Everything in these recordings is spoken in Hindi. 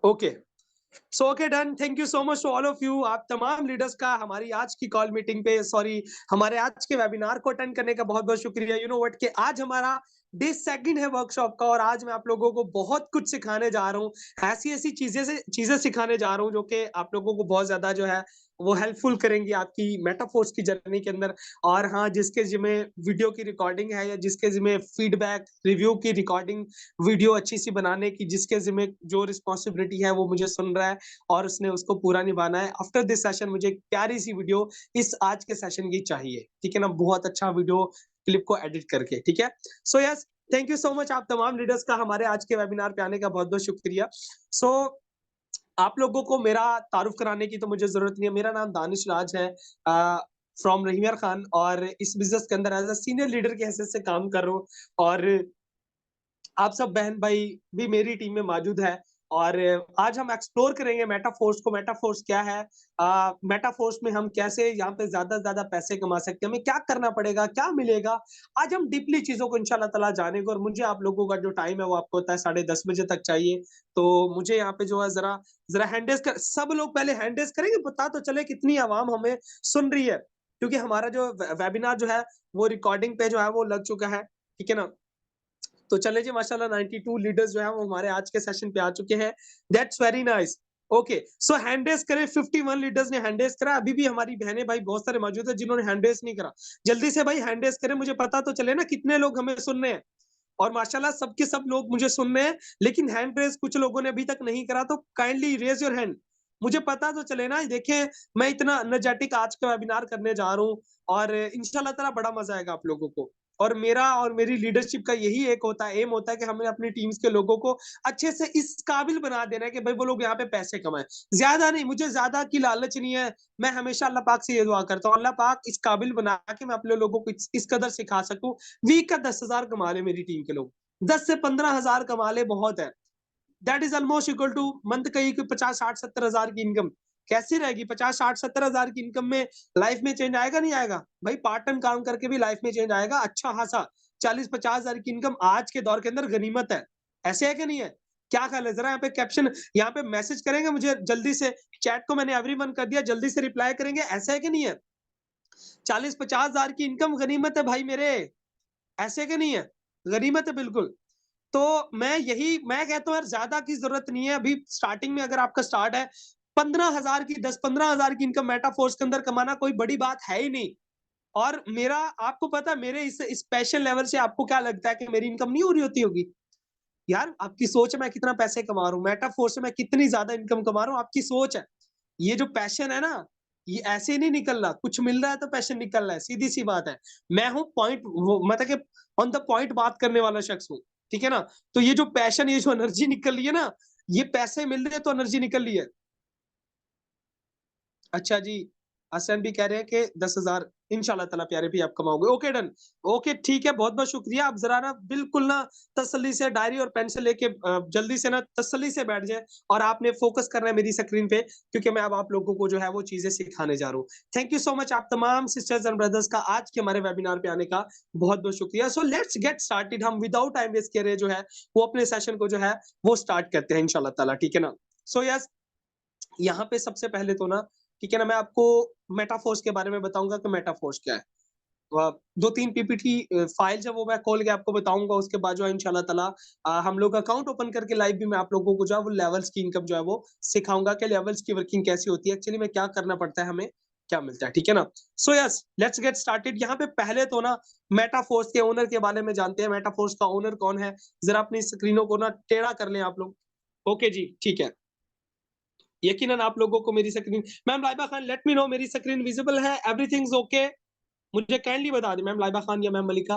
Okay. So okay done, thank you so much to all of you. आप तमाम लीडर्स का हमारी आज की कॉल मीटिंग पे सॉरी हमारे आज के वेबिनार को अटेंड करने का बहुत बहुत शुक्रिया। यू नो व्हाट कि आज हमारा डे सेकंड है वर्कशॉप का और आज मैं आप लोगों को बहुत कुछ सिखाने जा रहा हूँ। ऐसी ऐसी चीजें सिखाने जा रहा हूँ जो कि आप लोगों को बहुत ज्यादा जो है वो हेल्पफुल करेंगी आपकी मेटाफोर्स की जर्नी के अंदर। और हाँ, जिसके जिम्मे वीडियो की रिकॉर्डिंग है या जिसके जिम्मे फीडबैक रिव्यू की रिकॉर्डिंग वीडियो अच्छी सी बनाने की जिसके जिम्मे जो रिस्पॉन्सिबिलिटी है वो मुझे सुन रहा है और उसने उसको पूरा निभाना है। आफ्टर दिस सेशन मुझे एक प्यारी सी वीडियो इस आज के सेशन की चाहिए, ठीक है ना? बहुत अच्छा वीडियो क्लिप को एडिट करके, ठीक है? So yes, thank you so much आप तमाम लीडर्स का हमारे आज के वेबिनार पे आने का बहुत-बहुत शुक्रिया। सो आप लोगों को मेरा तारुफ कराने की तो मुझे जरूरत नहीं है। मेरा नाम दानिश राज है, फ्रॉम रहीमियर खान, और इस बिजनेस के अंदर एज अ सीनियर लीडर की हैसियत से काम कर रहा हूँ। और आप सब बहन भाई भी मेरी टीम में मौजूद है और आज हम एक्सप्लोर करेंगे मेटाफोर्स को। मेटाफोर्स क्या है, मेटाफोर्स में हम कैसे यहाँ पे ज्यादा से ज्यादा पैसे कमा सकते हैं, हमें क्या करना पड़ेगा, क्या मिलेगा। आज हम डीपली चीजों को इंशाल्लाह ताला जानेंगे और मुझे आप लोगों का जो टाइम है वो आपको होता है 10:30 बजे तक चाहिए। तो मुझे यहाँ पे जो है जरा जरा हैंड रेस कर, सब लोग पहले हैंड रेस करेंगे, पता तो चले कितनी आवाम हमें सुन रही है, क्योंकि हमारा जो वेबिनार जो है वो रिकॉर्डिंग पे जो है वो लग चुका है, ठीक है ना? तो चले जी, माशाल्लाह 92 लीडर्स जो है वो हमारे आज के सेशन पे आ चुके हैं। That's very nice. Okay, so hand raise करें। 51 लीडर्स ने हैंड रेस करा। अभी भी हमारी बहनें भाई बहुत सारे मौजूद है जिन्होंने हैंड रेस नहीं करा। जल्दी से भाई हैंड रेस करें, मुझे पता तो चले ना कितने लोग हमें सुन रहे हैं। और माशाल्लाह सब के सब लोग मुझे सुन रहे हैं, लेकिन हैंड रेस कुछ लोगों ने अभी तक नहीं करा, तो काइंडली रेज योर हैंड। मुझे पता तो चले ना। देखिए, मैं इतना एनर्जेटिक आज का वेबिनार करने जा रहा हूँ और इंशाल्लाह ताला बड़ा मजा आएगा आप लोगों को। और मेरा और मेरी लीडरशिप का यही एक होता है, एम होता है कि हमें अपनी टीम्स के लोगों को अच्छे से इस काबिल बना देना है कि भाई वो लोग यहाँ पे पैसे कमाएं। ज्यादा नहीं, मुझे ज्यादा की लालच नहीं है। मैं हमेशा अल्लाह पाक से ये दुआ करता हूँ, अल्लाह पाक इस काबिल बना के मैं अपने लोगों को इस कदर सिखा सकूं। वीक का 10,000 कमा ले मेरी टीम के लोग, 10 से 15,000 कमा ले, बहुत है। That is almost equal two month कहीं की 50, 60, 70 हजार की इनकम। कैसी रहेगी? 50, 60, 70 हजार की इनकम में लाइफ में चेंज आएगा नहीं आएगा? भाई पार्ट टाइम काम करके भी लाइफ में चेंज आएगा अच्छा खासा। 40, 50 हजार की इनकम आज के दौर के अंदर गनीमत है। ऐसे है कि नहीं है? क्या ख्याल है? जरा यहाँ पे कैप्शन, यहाँ पे मैसेज करेंगे मुझे जल्दी से। चैट को मैंने एवरीवन कर दिया, जल्दी से रिप्लाई करेंगे। ऐसा है कि नहीं है? 40, 50 हजार की इनकम गनीमत है भाई मेरे। ऐसे के नहीं है? गनीमत है बिल्कुल। तो मैं कहता हूँ यार, ज़्यादा की ज़रूरत नहीं है। अभी स्टार्टिंग में अगर आपका स्टार्ट है 15,000 की, 10-15,000 की इनकम मेटाफोर्स के अंदर कमाना कोई बड़ी बात है ही नहीं। और मेरा आपको पता है, मेरे इस स्पेशल लेवल से आपको क्या लगता है कि मेरी इनकम नहीं हो रही होती होगी? यार आपकी सोच है मैं कितना पैसे कमा रहा हूँ, मेटाफोर्स से मैं कितनी ज़्यादा इनकम कमा रहा हूँ, आपकी सोच है। ये जो पैशन है ना, ये ऐसे नहीं निकल रहा, कुछ मिल रहा है तो पैशन निकल रहा है, सीधी-सी बात है। मैं हूँ पॉइंट वो मतलब कि ऑन द पॉइंट बात करने वाला शख्स हूँ, ठीक है ना? तो ये जो पैशन, ये जो एनर्जी निकल रही है ना, ये पैसे मिल रहे हैं तो एनर्जी निकल रही है। अच्छा जी, हसन भी कह रहे हैं कि 10,000 इंशाल्लाह ताला प्यारे भी आप कमाओगे। Okay done. ओके ठीक है, बहुत-बहुत शुक्रिया। आप ज़रा ना बिल्कुल ना तसल्ली से डायरी और पेन से लेके जल्दी से ना तसल्ली से बैठ जाएँ और आपने फ़ोकस करना है मेरी स्क्रीन पे, क्योंकि मैं अब आप लोगों को जो है वो चीज़ें सिखाने जा रहा हूँ। थैंक यू सो मच आप तमाम सिस्टर्स एंड ब्रदर्स का आज के हमारे वेबिनार पे आने का बहुत-बहुत शुक्रिया। So let's get started. हम विदाउट टाइम वेस्ट करे जो है वो अपने सेशन को जो है वो स्टार्ट करते हैं इंशाल्लाह ताला, ठीक है ना? सो यस, यहाँ पे सबसे पहले तो ना, ठीक है ना, मैं आपको मेटाफोर्स के बारे में बताऊँगा कि मेटाफोर्स क्या है। 2-3 पीपीटी फाइल्स है वो मैं खोल के आपको बताऊँगा, उसके बाद जो है इंशाल्लाह ताला हम लोग अकाउंट ओपन करके लाइव भी मैं आप लोगों को जो है वो लेवल्स की इनकम जो है वो सिखाऊँगा कि लेवल्स की वर्किंग कैसी होती है, एक्चुअली में क्या करना पड़ता है, हमें क्या मिलता है, ठीक है ना? So yes, let's get started. यहाँ पे पहले तो ना मेटाफोर्स के ओनर के बारे में जानते हैं। मेटाफोर्स का ओनर कौन है? ज़रा अपनी स्क्रीनों को ना टेढ़ा कर लें आप लोग। ओके जी, ठीक है। यकीनन आप लोगों को मेरी screen, ma'am Laiba Khan let me know मेरी स्क्रीन विजिबल है, एवरीथिंग इज ओके? मुझे काइंडली बता दें मैम लाइबा खान या मैम मलिका।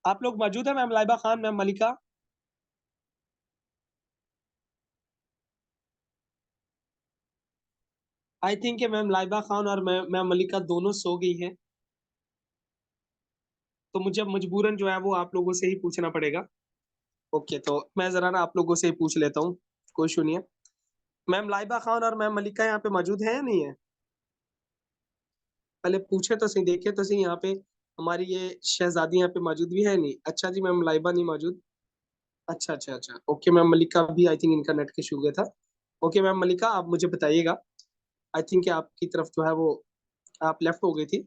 आप लोग मौजूद हैं ma'am Laiba Khan, ma'am Malika? I think कि मैम लाइबा खान और मैम मलिका दोनों सो गई हैं, तो मुझे अब मजबूरन जो है वो आप लोगों से ही पूछना पड़ेगा। ओके, तो मैं ज़रा ना आप लोगों से ही पूछ लेता हूँ, कोई इश्यू नहीं है। मैम लाइबा खान और मैम मलिका यहाँ पे मौजूद हैं या नहीं है? पहले पूछे तो सही, देखे तो सही यहाँ पे। हमारी ये शहजादी यहाँ पे मौजूद भी है नहीं? अच्छा जी, मैम लाइबा नहीं मौजूद। अच्छा अच्छा अच्छा, ओके मैम मलिका भी आई थिंक इनका नेट के इशू गया था। ओके मैम मलिका, आप मुझे बताइएगा। आई थिंक आपकी तरफ जो है वो आप लेफ्ट हो गई थी।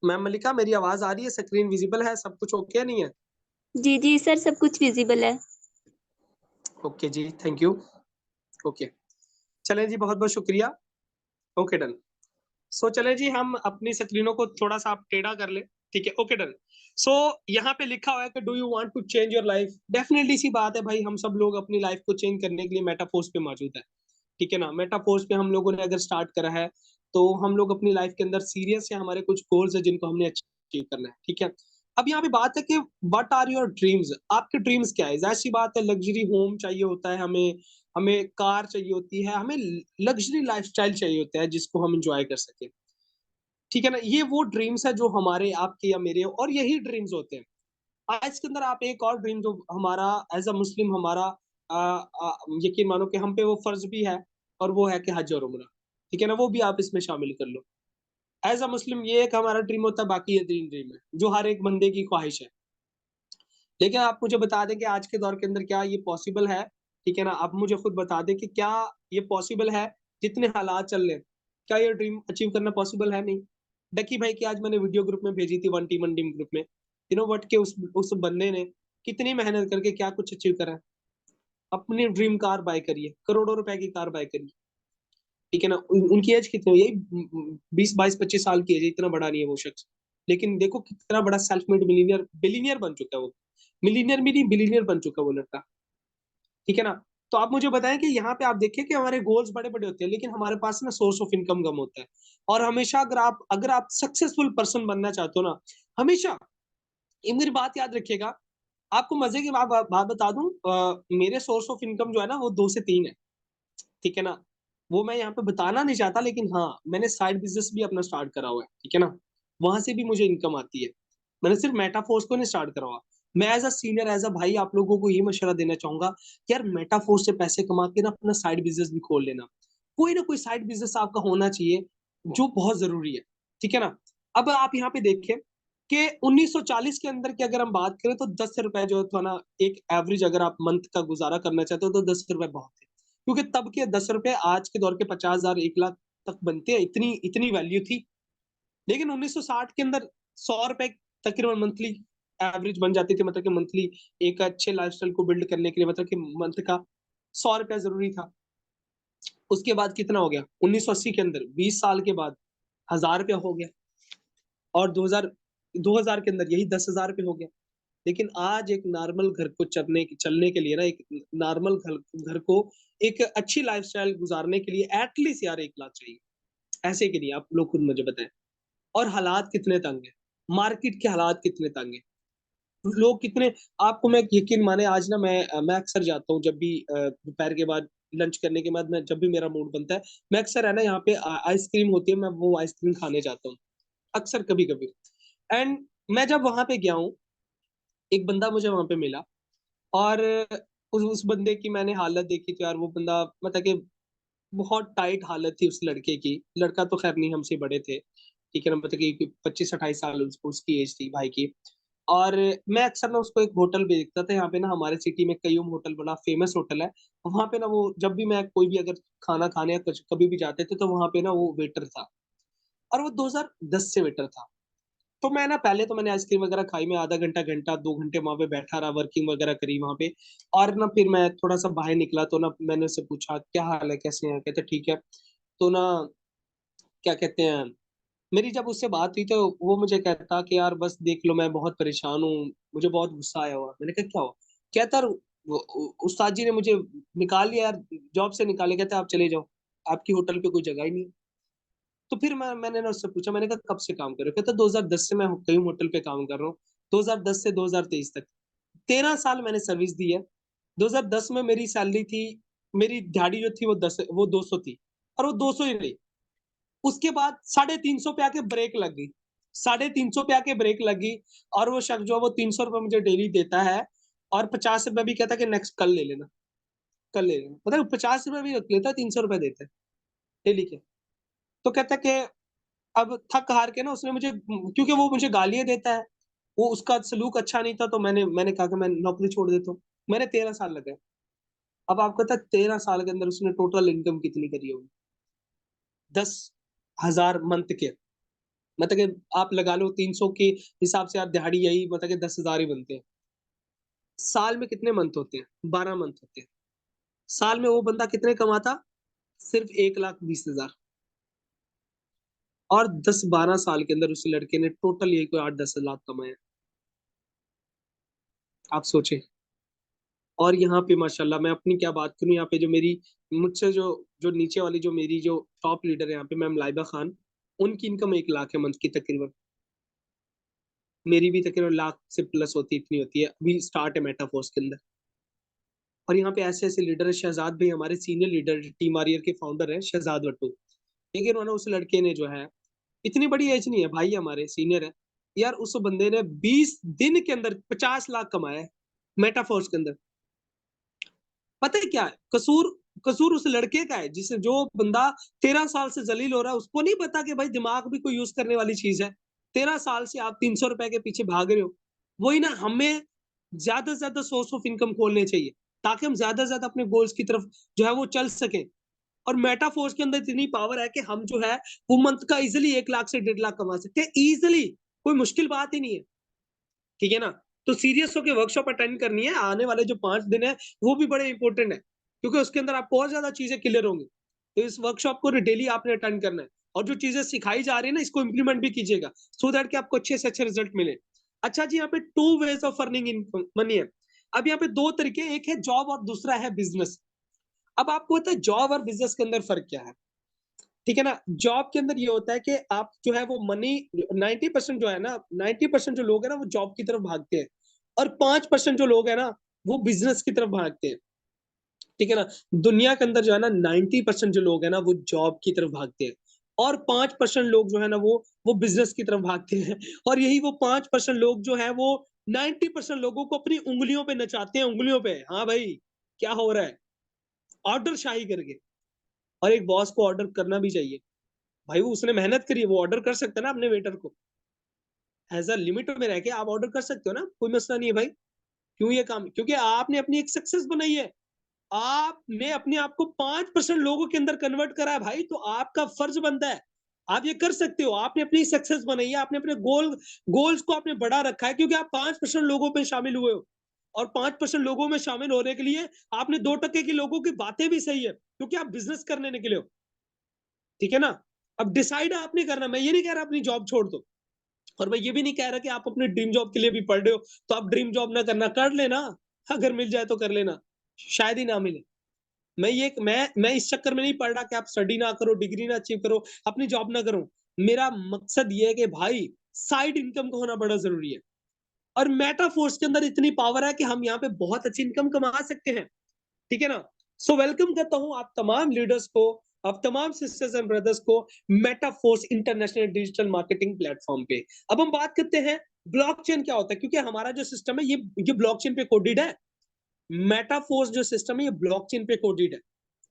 मैम मलिका, मेरी आवाज आ रही है? स्क्रीन विजिबल है? सब कुछ ओके नहीं है? जी, जी सर, सब कुछ विज़िबल है। ओके जी, थैंक यू। ओके, चलें जी, बहुत बहुत शुक्रिया। Okay done. सो चले जी, हम अपनी स्क्रीनों को थोड़ा सा आप टेढ़ा कर ले। ठीक है, ओके डन। सो यहाँ पे लिखा हुआ है कि do you want to change your life. Definitely सी बात है भाई, हम सब लोग अपनी लाइफ को चेंज करने के लिए मेटाफोर्स पे मौजूद है। ठीक है ना, मेटाफोर्स पे हम लोगों ने अगर स्टार्ट करा है, तो हम लोग अपनी लाइफ के अंदर सीरियस है, हमारे कुछ गोल्स है जिनको हमने अचीव करना है। ठीक है, अब यहाँ पे बात है कि व्हाट आर योर ड्रीम्स। आपके ड्रीम्स क्या है? जाहिर सी बात है, लग्जरी होम चाहिए होता है हमें, हमें कार चाहिए होती है, हमें लग्जरी लाइफस्टाइल चाहिए होता है जिसको हम इंजॉय कर सके। ठीक है ना, ये वो ड्रीम्स है जो हमारे आपके या मेरे, और यही ड्रीम्स होते हैं। आज के अंदर आप एक और ड्रीम जो हमारा एज अ मुस्लिम हमारा यकीन मानो कि हम पे वो फर्ज भी है, और वो है कि हज और उम्रा। ठीक है ना, वो भी आप इसमें शामिल कर लो। एज अ मुस्लिम ये एक हमारा ड्रीम होता है, बाकी ये ड्रीम ड्रीम है जो हर एक बंदे की ख्वाहिश है। लेकिन आप मुझे बता दें कि आज के दौर के अंदर क्या ये पॉसिबल है? ठीक है ना, आप मुझे खुद बता दें कि क्या ये पॉसिबल है? जितने हालात चल रहे हैं, क्या ये ड्रीम अचीव करना पॉसिबल है? नहीं। डकी भाई की आज मैंने वीडियो ग्रुप में भेजी थी, वन टीम ग्रुप में। यू नो व्हाट के उस बंदे ने कितनी मेहनत करके क्या कुछ अचीव करा है। अपनी ड्रीम कार बाय करिए, करोड़ों रुपए की कार बाय करिए। ठीक है ना, उनकी एज कितनी है? यही 20 22 25 साल की एज है, इतना बड़ा नहीं है वो शख्स। लेकिन देखो कितना बड़ा सेल्फ मेड मिलीनियर बिलीनियर बन चुका है वो। मिलीनियर भी नहीं, बिलीनियर बन चुका है वो लड़का। ठीक है ना, तो आप मुझे बताएं कि यहाँ पे आप देखिए कि हमारे गोल्स बड़े बड़े होते हैं, लेकिन हमारे पास ना सोर्स ऑफ इनकम कम होता है। और हमेशा अगर आप सक्सेसफुल पर्सन बनना चाहते हो ना, हमेशा ये मेरी बात याद रखिएगा। आपको मजे की बात बता दूं, मेरे सोर्स ऑफ इनकम जो है ना वो 2 से 3 है। ठीक है ना, वो मैं यहाँ पे बताना नहीं चाहता, लेकिन हाँ, मैंने साइड बिजनेस भी अपना स्टार्ट करा हुआ है। ठीक है ना, वहां से भी मुझे इनकम आती है। मैंने सिर्फ मेटाफोर्स को नहीं स्टार्ट करा हुआ। मैं as a senior, as a भाई, आप लोगों को ये मशवरा देना चाहूंगा कि यार मेटाफोर्स से पैसे कमा के ना अपना साइड बिजनेस भी खोल लेना। कोई ना कोई साइड बिजनेस आपका होना चाहिए, जो बहुत जरूरी है। ठीक है ना, अब आप यहाँ पे देखें कि 1940 के अंदर की अगर हम बात करें, तो 10 रुपए जो था ना, एक एवरेज अगर आप मंथ का गुजारा करना चाहते हो तो 10 रुपए बहुत है। क्योंकि तब के 10 रुपए आज के दौर के 50,000 1 लाख तक बनते हैं, इतनी इतनी वैल्यू थी। लेकिन 1960 के अंदर 100 रुपए तकरीबन मंथली एवरेज बन जाती थी, मतलब कि मंथली एक अच्छे लाइफस्टाइल को बिल्ड करने के लिए, मतलब कि मंथ का 100 रुपया जरूरी था। उसके बाद कितना हो गया? 1980 के अंदर 20 साल के बाद 1,000 रुपया हो गया। और 2000 के अंदर यही 10,000 रुपये हो गया। लेकिन आज एक नॉर्मल घर को चलने के लिए ना, एक नॉर्मल घर को एक अच्छी लाइफस्टाइल गुजारने के लिए एटलीस्ट यार 1 लाख चाहिए। ऐसे के नहीं, आप लोग खुद मुझे बताएं। और हालात कितने तंग है, मार्केट के हालात कितने तंग है, लोग कितने। आपको मैं यकीन माने, आज ना मैं अक्सर जाता हूँ, जब भी दोपहर के बाद लंच करने के बाद, मैं जब भी मेरा मूड बनता है, मैं अक्सर है ना यहाँ पे आइसक्रीम होती है, मैं वो आइसक्रीम खाने जाता हूँ अक्सर, कभी कभी। एंड मैं जब वहां पे गया हूँ, एक बंदा मुझे वहां पे मिला, और उस बंदे की मैंने हालत देखी, तो यार वो बंदा, मतलब कि बहुत टाइट हालत थी उस लड़के की। लड़का तो खैर नहीं, हमसे बड़े थे। ठीक है ना, मतलब कि 25 28 साल उसकी एज थी भाई की। और मैं अक्सर ना उसको एक होटल पे देखता था, यहाँ पे ना हमारे सिटी में कयूम होटल बड़ा फेमस होटल है। वहां पे ना वो, जब भी मैं कोई भी अगर खाना खाने या कुछ कभी भी जाते थे, तो वहां पे ना वो वेटर था। और वो 2010 से वेटर था। तो मैं ना, पहले तो मैंने आइसक्रीम वगैरह खाई, मैं आधा घंटा घंटा 2 घंटे वहां पे बैठा रहा, वर्किंग वगैरह करी वहां पे। और ना फिर मैं थोड़ा सा बाहर निकला, तो ना मैंने उससे पूछा क्या हाल है, कैसे हैं? कहते ठीक है। तो ना, क्या कहते हैं, मेरी जब उससे बात हुई, तो वो मुझे कहता कि यार बस देख लो, मैं बहुत परेशान हूँ, मुझे बहुत गुस्सा आया हुआ। मैंने कहा क्या हुआ? कहता उस्ताद जी ने मुझे निकाल लिया यार, जॉब से निकाले, कहते आप चले जाओ, आपकी होटल पे कोई जगह ही नहीं। तो फिर मैंने ना उससे पूछा, मैंने कहा कब से काम कर रहे हो? कहता 2010 से मैं कई होटल पे काम कर रहा हूँ। 2010 से 2023 तक 13 साल मैंने सर्विस दी है। 2010 में मेरी सैलरी थी, मेरी दिहाड़ी जो थी वो 200 थी। और वो 200 ही नहीं, उसके बाद 350 पे आके ब्रेक लग गई। 350 पे आके ब्रेक लगी। और वो शख्स जो, वो 300 रुपये मुझे डेली देता है, और 50 रुपये भी कहता है कि नेक्स्ट कल ले लेना, कल ले लेना। मतलब 50 रुपये भी रख लेता है, 300 रुपये देता है डेली के। तो कहता है कि अब थक हार के ना उसने मुझे, क्योंकि वो मुझे गालियां देता है, वो उसका सलूक अच्छा नहीं था, तो मैंने कहा कि मैं नौकरी छोड़ देता हूँ। मैंने 13 साल लगे। अब आपको पता है 13 साल के अंदर उसने टोटल इनकम कितनी करी होगी? 10,000 मंथ के। मतलब कि आप लगा लो 300 के हिसाब से, आप दिहाड़ी यही मतलब कि 10,000 ही बनते हैं। साल में कितने मंथ होते हैं? 12 मंथ होते हैं। साल में वो बंदा कितने कमाता? सिर्फ 1,20,000। और 10-12 साल के अंदर उस लड़के ने टोटल यही कोई 8-10 लाख कमाए। आप सोचे। और यहाँ पे माशाल्लाह मैं अपनी क्या बात करूँ, यहाँ पे जो मेरी मुझसे जो जो नीचे वाली जो मेरी जो टॉप लीडर है यहाँ पे मैम लाइबा खान, उनकी इनकम 1 लाख है मंथ की तकरीबन। मेरी भी तकरीबन लाख से प्लस होती, इतनी होती है। अभी स्टार्ट है मेटाफोर्स के अंदर। और यहाँ पे ऐसे ऐसे लीडर है। शहजाद भाई हमारे सीनियर लीडर, टीम आरियर के फाउंडर है शहजाद वट्टू। लेकिन उन्होंने उस लड़के ने जो है, इतनी बड़ी एज नहीं है भाई, हमारे सीनियर है यार, उस बंदे ने 20 दिन के अंदर 50 लाख कमाया है मेटाफोर्स के अंदर। पता है क्या है कसूर? कसूर उस लड़के का है जिसे, जो बंदा 13 साल से जलील हो रहा है, उसको नहीं पता कि भाई दिमाग भी कोई यूज करने वाली चीज है। 13 साल से आप 300 रुपए के पीछे भाग रहे हो। वही ना, हमें ज्यादा से ज्यादा सोर्स ऑफ इनकम खोलने चाहिए, ताकि हम ज्यादा से ज्यादा अपने गोल्स की तरफ जो है वो चल सके। और मेटाफोर्स के अंदर इतनी पावर है कि हम जो है वो मंथ का इजिली 1 लाख से 1.5 लाख कमा सकते हैं, इजिली। कोई मुश्किल बात ही नहीं है। ठीक है ना? तो सीरियस होकर वर्कशॉप अटेंड करनी है। आने वाले जो 5 दिन है वो भी बड़े इंपॉर्टेंट है, क्योंकि उसके अंदर आपको और ज्यादा चीजें क्लियर होंगी। तो इस वर्कशॉप को डेली आपने अटेंड करना है, और जो चीजें सिखाई जा रही है ना, इसको इंप्लीमेंट भी कीजिएगा, सो दैट कि आपको अच्छे से अच्छे रिजल्ट मिले। अच्छा जी, यहाँ पे 2 ways of earning in money है। अब यहाँ पे 2 तरीके, एक है जॉब और दूसरा है बिजनेस। अब आपको पता है जॉब और बिजनेस के अंदर फर्क क्या है? ठीक है ना? जॉब के अंदर ये होता है कि आप जो है वो मनी, 90% जो है ना, 90% जो लोग है ना वो जॉब की तरफ भागते हैं, और 5% जो लोग है ना वो बिजनेस की तरफ भागते हैं। ठीक है ना? दुनिया के अंदर जो है ना 90% जो लोग है ना वो जॉब की तरफ भागते हैं, और 5% लोग जो है ना वो बिजनेस की तरफ भागते हैं। और यही वो 5% लोग जो है वो 90% लोगों को अपनी उंगलियों पे नचाते हैं, उंगलियों पे। हाँ भाई, क्या हो रहा है, ऑर्डर शाही करके। और एक बॉस को ऑर्डर करना भी चाहिए भाई, वो उसने मेहनत करी है, वो ऑर्डर कर सकता है ना अपने वेटर को। एज अ लिमिट में रह के आप ऑर्डर कर सकते हो ना, कोई मसला नहीं है भाई। क्यों ये काम? क्योंकि आपने अपनी एक सक्सेस बनाई है। आपने अपने आप को 5% लोगों के अंदर कन्वर्ट करा है भाई, तो आपका फर्ज बनता है। आप ये कर सकते हो। आपने अपनी सक्सेस बनाई है, आपने अपने गोल्स को आपने बढ़ा रखा है, क्योंकि आप 5% लोगों में शामिल हुए हो। और 5% लोगों में शामिल होने के लिए आपने 2% के लोगों की बातें भी सही है, क्योंकि आप बिजनेस करने निकले हो। ठीक है ना? अब डिसाइड आपने करना। मैं ये नहीं कह रहा अपनी जॉब छोड़ दो, और मैं ये भी नहीं कह रहा कि आप अपने ड्रीम जॉब के लिए भी पढ़ रहे हो तो आप ड्रीम जॉब ना करना, कर लेना। अगर मिल जाए तो कर लेना, शायद ही ना मिले। मैं इस चक्कर में नहीं पढ़ रहा कि आप स्टडी ना करो, डिग्री ना अचीव करो, अपनी जॉब ना करो। मेरा मकसद ये है कि भाई साइड इनकम का होना बड़ा जरूरी है। और मेटाफोर्स के अंदर इतनी पावर है कि हम यहाँ पे बहुत अच्छी इनकम कमा सकते हैं। ठीक है ना? सो वेलकम करता हूं आप तमाम लीडर्स को, आप तमाम सिस्टर्स एंड ब्रदर्स को Metaforce international digital marketing platform पे। अब हम बात करते हैं ब्लॉकचेन क्या होता है, क्योंकि हमारा जो सिस्टम है ये ब्लॉकचेन पे कोडेड है। मेटाफोर्स जो सिस्टम है ये ब्लॉकचेन पे कोडेड है।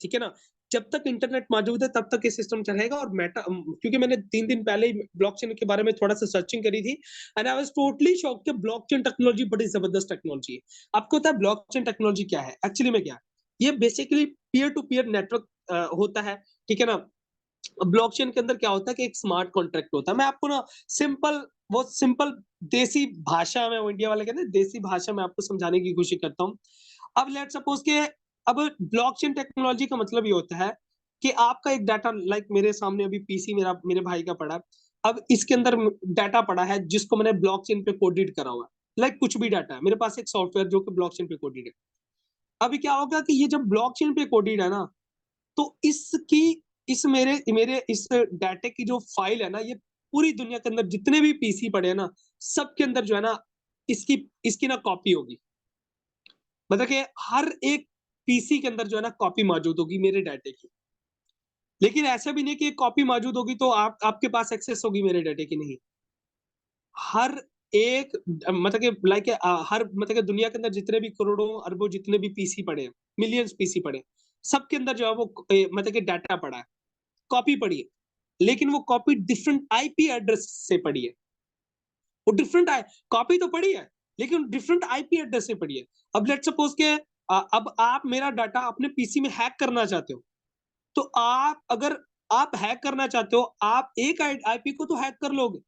ठीक है ना? जब तक इंटरनेट मौजूद है तब तक ये सिस्टम चलेगा। और क्योंकि मैंने 3 दिन पहले ही ब्लॉकचेन के बारे में थोड़ा सा सर्चिंग करी थी, and I was totally shocked कि ब्लॉकचेन टेक्नोलॉजी बड़ी जबरदस्त टेक्नोलॉजी है। आपको पता है ब्लॉकचेन टेक्नोलॉजी क्या है? एक्चुअली में क्या है? ये basically peer to peer network होता है। ठीक है ना? ब्लॉकचेन के अंदर क्या होता है कि एक स्मार्ट कॉन्ट्रैक्ट होता है। मैं आपको ना सिंपल देसी भाषा में, वो इंडिया वाले कहते हैं देसी भाषा में, आपको समझाने की कोशिश करता हूँ। अब लेट सपोज के, अब ब्लॉकचेन टेक्नोलॉजी का मतलब ये होता है कि आपका एक डाटा, लाइक मेरे सामने अभी पीसी मेरे भाई का पड़ा है। अब इसके अंदर डाटा पड़ा है जिसको मैंने ब्लॉकचेन पे कोडेड करा हुआ है। लाइक कुछ भी डाटा है मेरे पास, एक सॉफ्टवेयर जो कि ब्लॉकचेन पे कोडेड है। अभी क्या होगा कि ये जब ब्लॉकचेन पे कोडेड है ना, तो इसकी इस मेरे मेरे इस डाटा की जो फाइल है ना, ये पूरी दुनिया के अंदर जितने भी पीसी पड़े हैं ना, सबके अंदर जो है ना इसकी इसकी ना कॉपी होगी। मतलब कि हर एक पीसी के अंदर जो है ना कॉपी मौजूद होगी मेरे डाटे की। लेकिन ऐसा भी नहीं कि कॉपी मौजूद होगी तो आपके पास एक्सेस होगी मेरे डाटे की, नहीं। हर एक मतलब कि लाइक हर मतलब कि दुनिया के अंदर जितने भी करोड़ों अरबों जितने भी पीसी पड़े हैं, मिलियंस पीसी पड़े हैं, सबके अंदर जो है वो मतलब कि डाटा पड़ा है, कॉपी पड़ी है। लेकिन वो कॉपी डिफरेंट आईपी एड्रेस से पड़ी है। वो डिफरेंट कॉपी तो पड़ी है, लेकिन डिफरेंट आईपी एड्रेस से पड़ी है। अब लेट्स सपोज के अब आप मेरा डाटा अपने पीसी में हैक करना चाहते हो, तो अगर आप हैक करना चाहते हो, आप एक आईपी को तो हैक कर लोगे।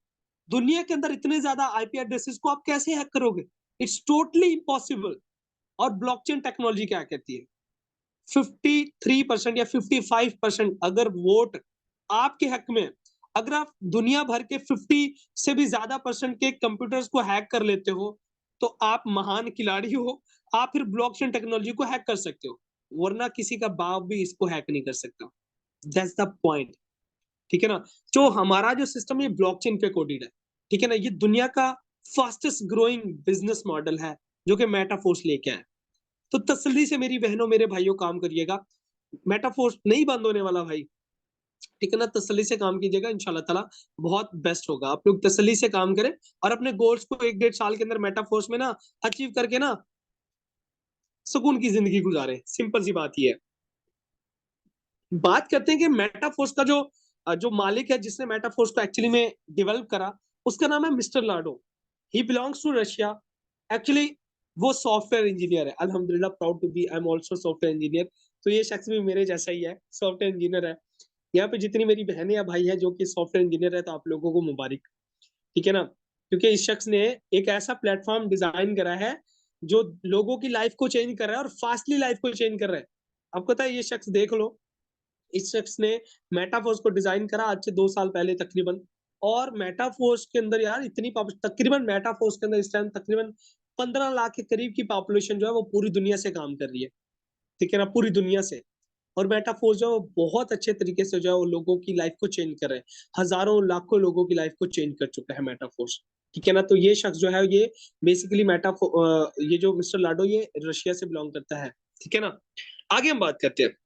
दुनिया के अंदर इतने ज्यादा आईपी एड्रेसेस को आप कैसे हैक करोगे? It's totally impossible. और ब्लॉकचेन टेक्नोलॉजी क्या कहती है? 53% या 55% अगर वोट आपके हक में है, अगर आप दुनिया भर के 50 से भी ज्यादा परसेंट के कंप्यूटर्स को हैक कर लेते हो, तो आप महान खिलाड़ी हो। आप फिर ब्लॉकचेन टेक्नोलॉजी को हैक कर सकते हो, वरना किसी का बाप भी इसको हैक नहीं कर सकता। That's the point. ठीक है ना? जो हमारा जो सिस्टम है ब्लॉकचेन पे कोडेड है। ठीक है ना? ये दुनिया का फास्टेस्ट ग्रोइंग बिजनेस मॉडल है जो कि मेटाफोर्स लेके आए। तो तसल्ली से मेरी बहनों मेरे भाइयों काम करिएगा। मेटाफोर्स नहीं बंद होने वाला भाई। ठीक है ना? तसल्ली से काम कीजिएगा, इंशाल्लाह ताला बहुत बेस्ट होगा। आप लोग तसल्ली से काम करें और अपने गोल्स को 1-1.5 साल के अंदर मेटाफोर्स में ना अचीव करके ना सुकून की जिंदगी गुजारें। सिंपल सी बात ये है। बात करते हैं कि मेटाफोर्स का जो मालिक है, जिसने मेटाफोर्स को एक्चुअली में डेवलप करा, उसका नाम है mister Lado. He belongs to Russia. Actually वो सॉफ्टवेयर इंजीनियर है। अल्हम्दुलिल्लाह, proud to be I am also software engineer. तो ये शख्स भी मेरे जैसा ही है, सॉफ्टवेयर इंजीनियर है। यहाँ पे जितनी मेरी बहनें या भाई है जो कि सॉफ्टवेयर इंजीनियर है, तो आप लोगों को मुबारक। ठीक है ना? क्योंकि इस शख्स ने एक ऐसा प्लेटफॉर्म डिजाइन करा है जो लोगों की लाइफ को चेंज कर रहा है और फास्टली लाइफ को चेंज कर रहा है। आपको पता है, ये शख्स देख लो, इस शख्स ने मेटाफोर्स को डिजाइन करा आज से 2 साल पहले तकरीबन। और मेटाफोर्स के अंदर यार इतनी तकरीबन मेटाफोर्स के अंदर इस टाइम तकरीबन 15 लाख के करीब की पॉपुलेशन जो है वो पूरी दुनिया से काम कर रही है। ठीक है ना? पूरी दुनिया से। और मेटाफोर्स जो है वो बहुत अच्छे तरीके से जो है वो लोगों की लाइफ को चेंज कर रहे हैं। हजारों लाखों लोगों की लाइफ को चेंज कर चुका है मेटाफोर्स। ठीक है ना? तो ये शख्स जो है ये बेसिकली ये जो मिस्टर लाडो, ये रशिया से बिलोंग करता है। ठीक है ना? आगे हम बात करते हैं।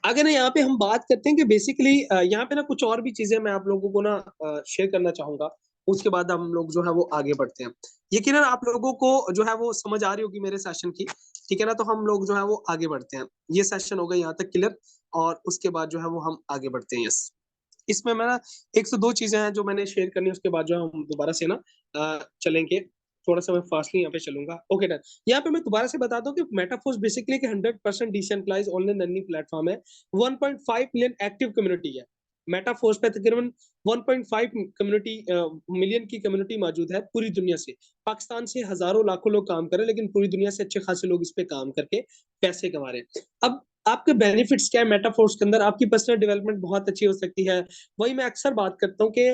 आगे ना यहाँ पे हम बात करते हैं कि बेसिकली यहाँ पे ना कुछ और भी चीजें मैं आप लोगों को ना शेयर करना चाहूंगा। उसके बाद हम लोग जो है वो आगे बढ़ते हैं। यकीनन आप लोगों को जो है वो समझ आ रही होगी मेरे सेशन की। ठीक है ना? तो हम लोग जो है वो आगे बढ़ते हैं। ये सेशन हो गया यहाँ तक क्लियर। और उसके बाद जो है वो हम आगे बढ़ते हैं। यस, इसमें मैं ना 102 चीजें हैं जो मैंने शेयर करनी है। उसके बाद जो है हम दोबारा से ना चलेंगे। थोड़ा सा मैं फास्टली यहाँ पे चलूंगा। Okay done. यहाँ पे मैं दोबारा से बता दूं कि Metaforce basically 100% decentralize online learning platform है। 1.5 मिलियन एक्टिव कम्युनिटी है मेटाफोर्स पे। तकरीबन 1.5 मिलियन की कम्युनिटी मौजूद है पूरी दुनिया से। पाकिस्तान से हजारों लाखों लोग काम कर रहे हैं, लेकिन पूरी दुनिया से अच्छे खासे लोग इस पे काम करके पैसे कमा रहे हैं। अब आपके बेनिफिट्स क्या है मेटाफोर्स के अंदर? आपकी पर्सनल डेवलपमेंट बहुत अच्छी हो सकती है। वही मैं अक्सर बात करता हूँ कि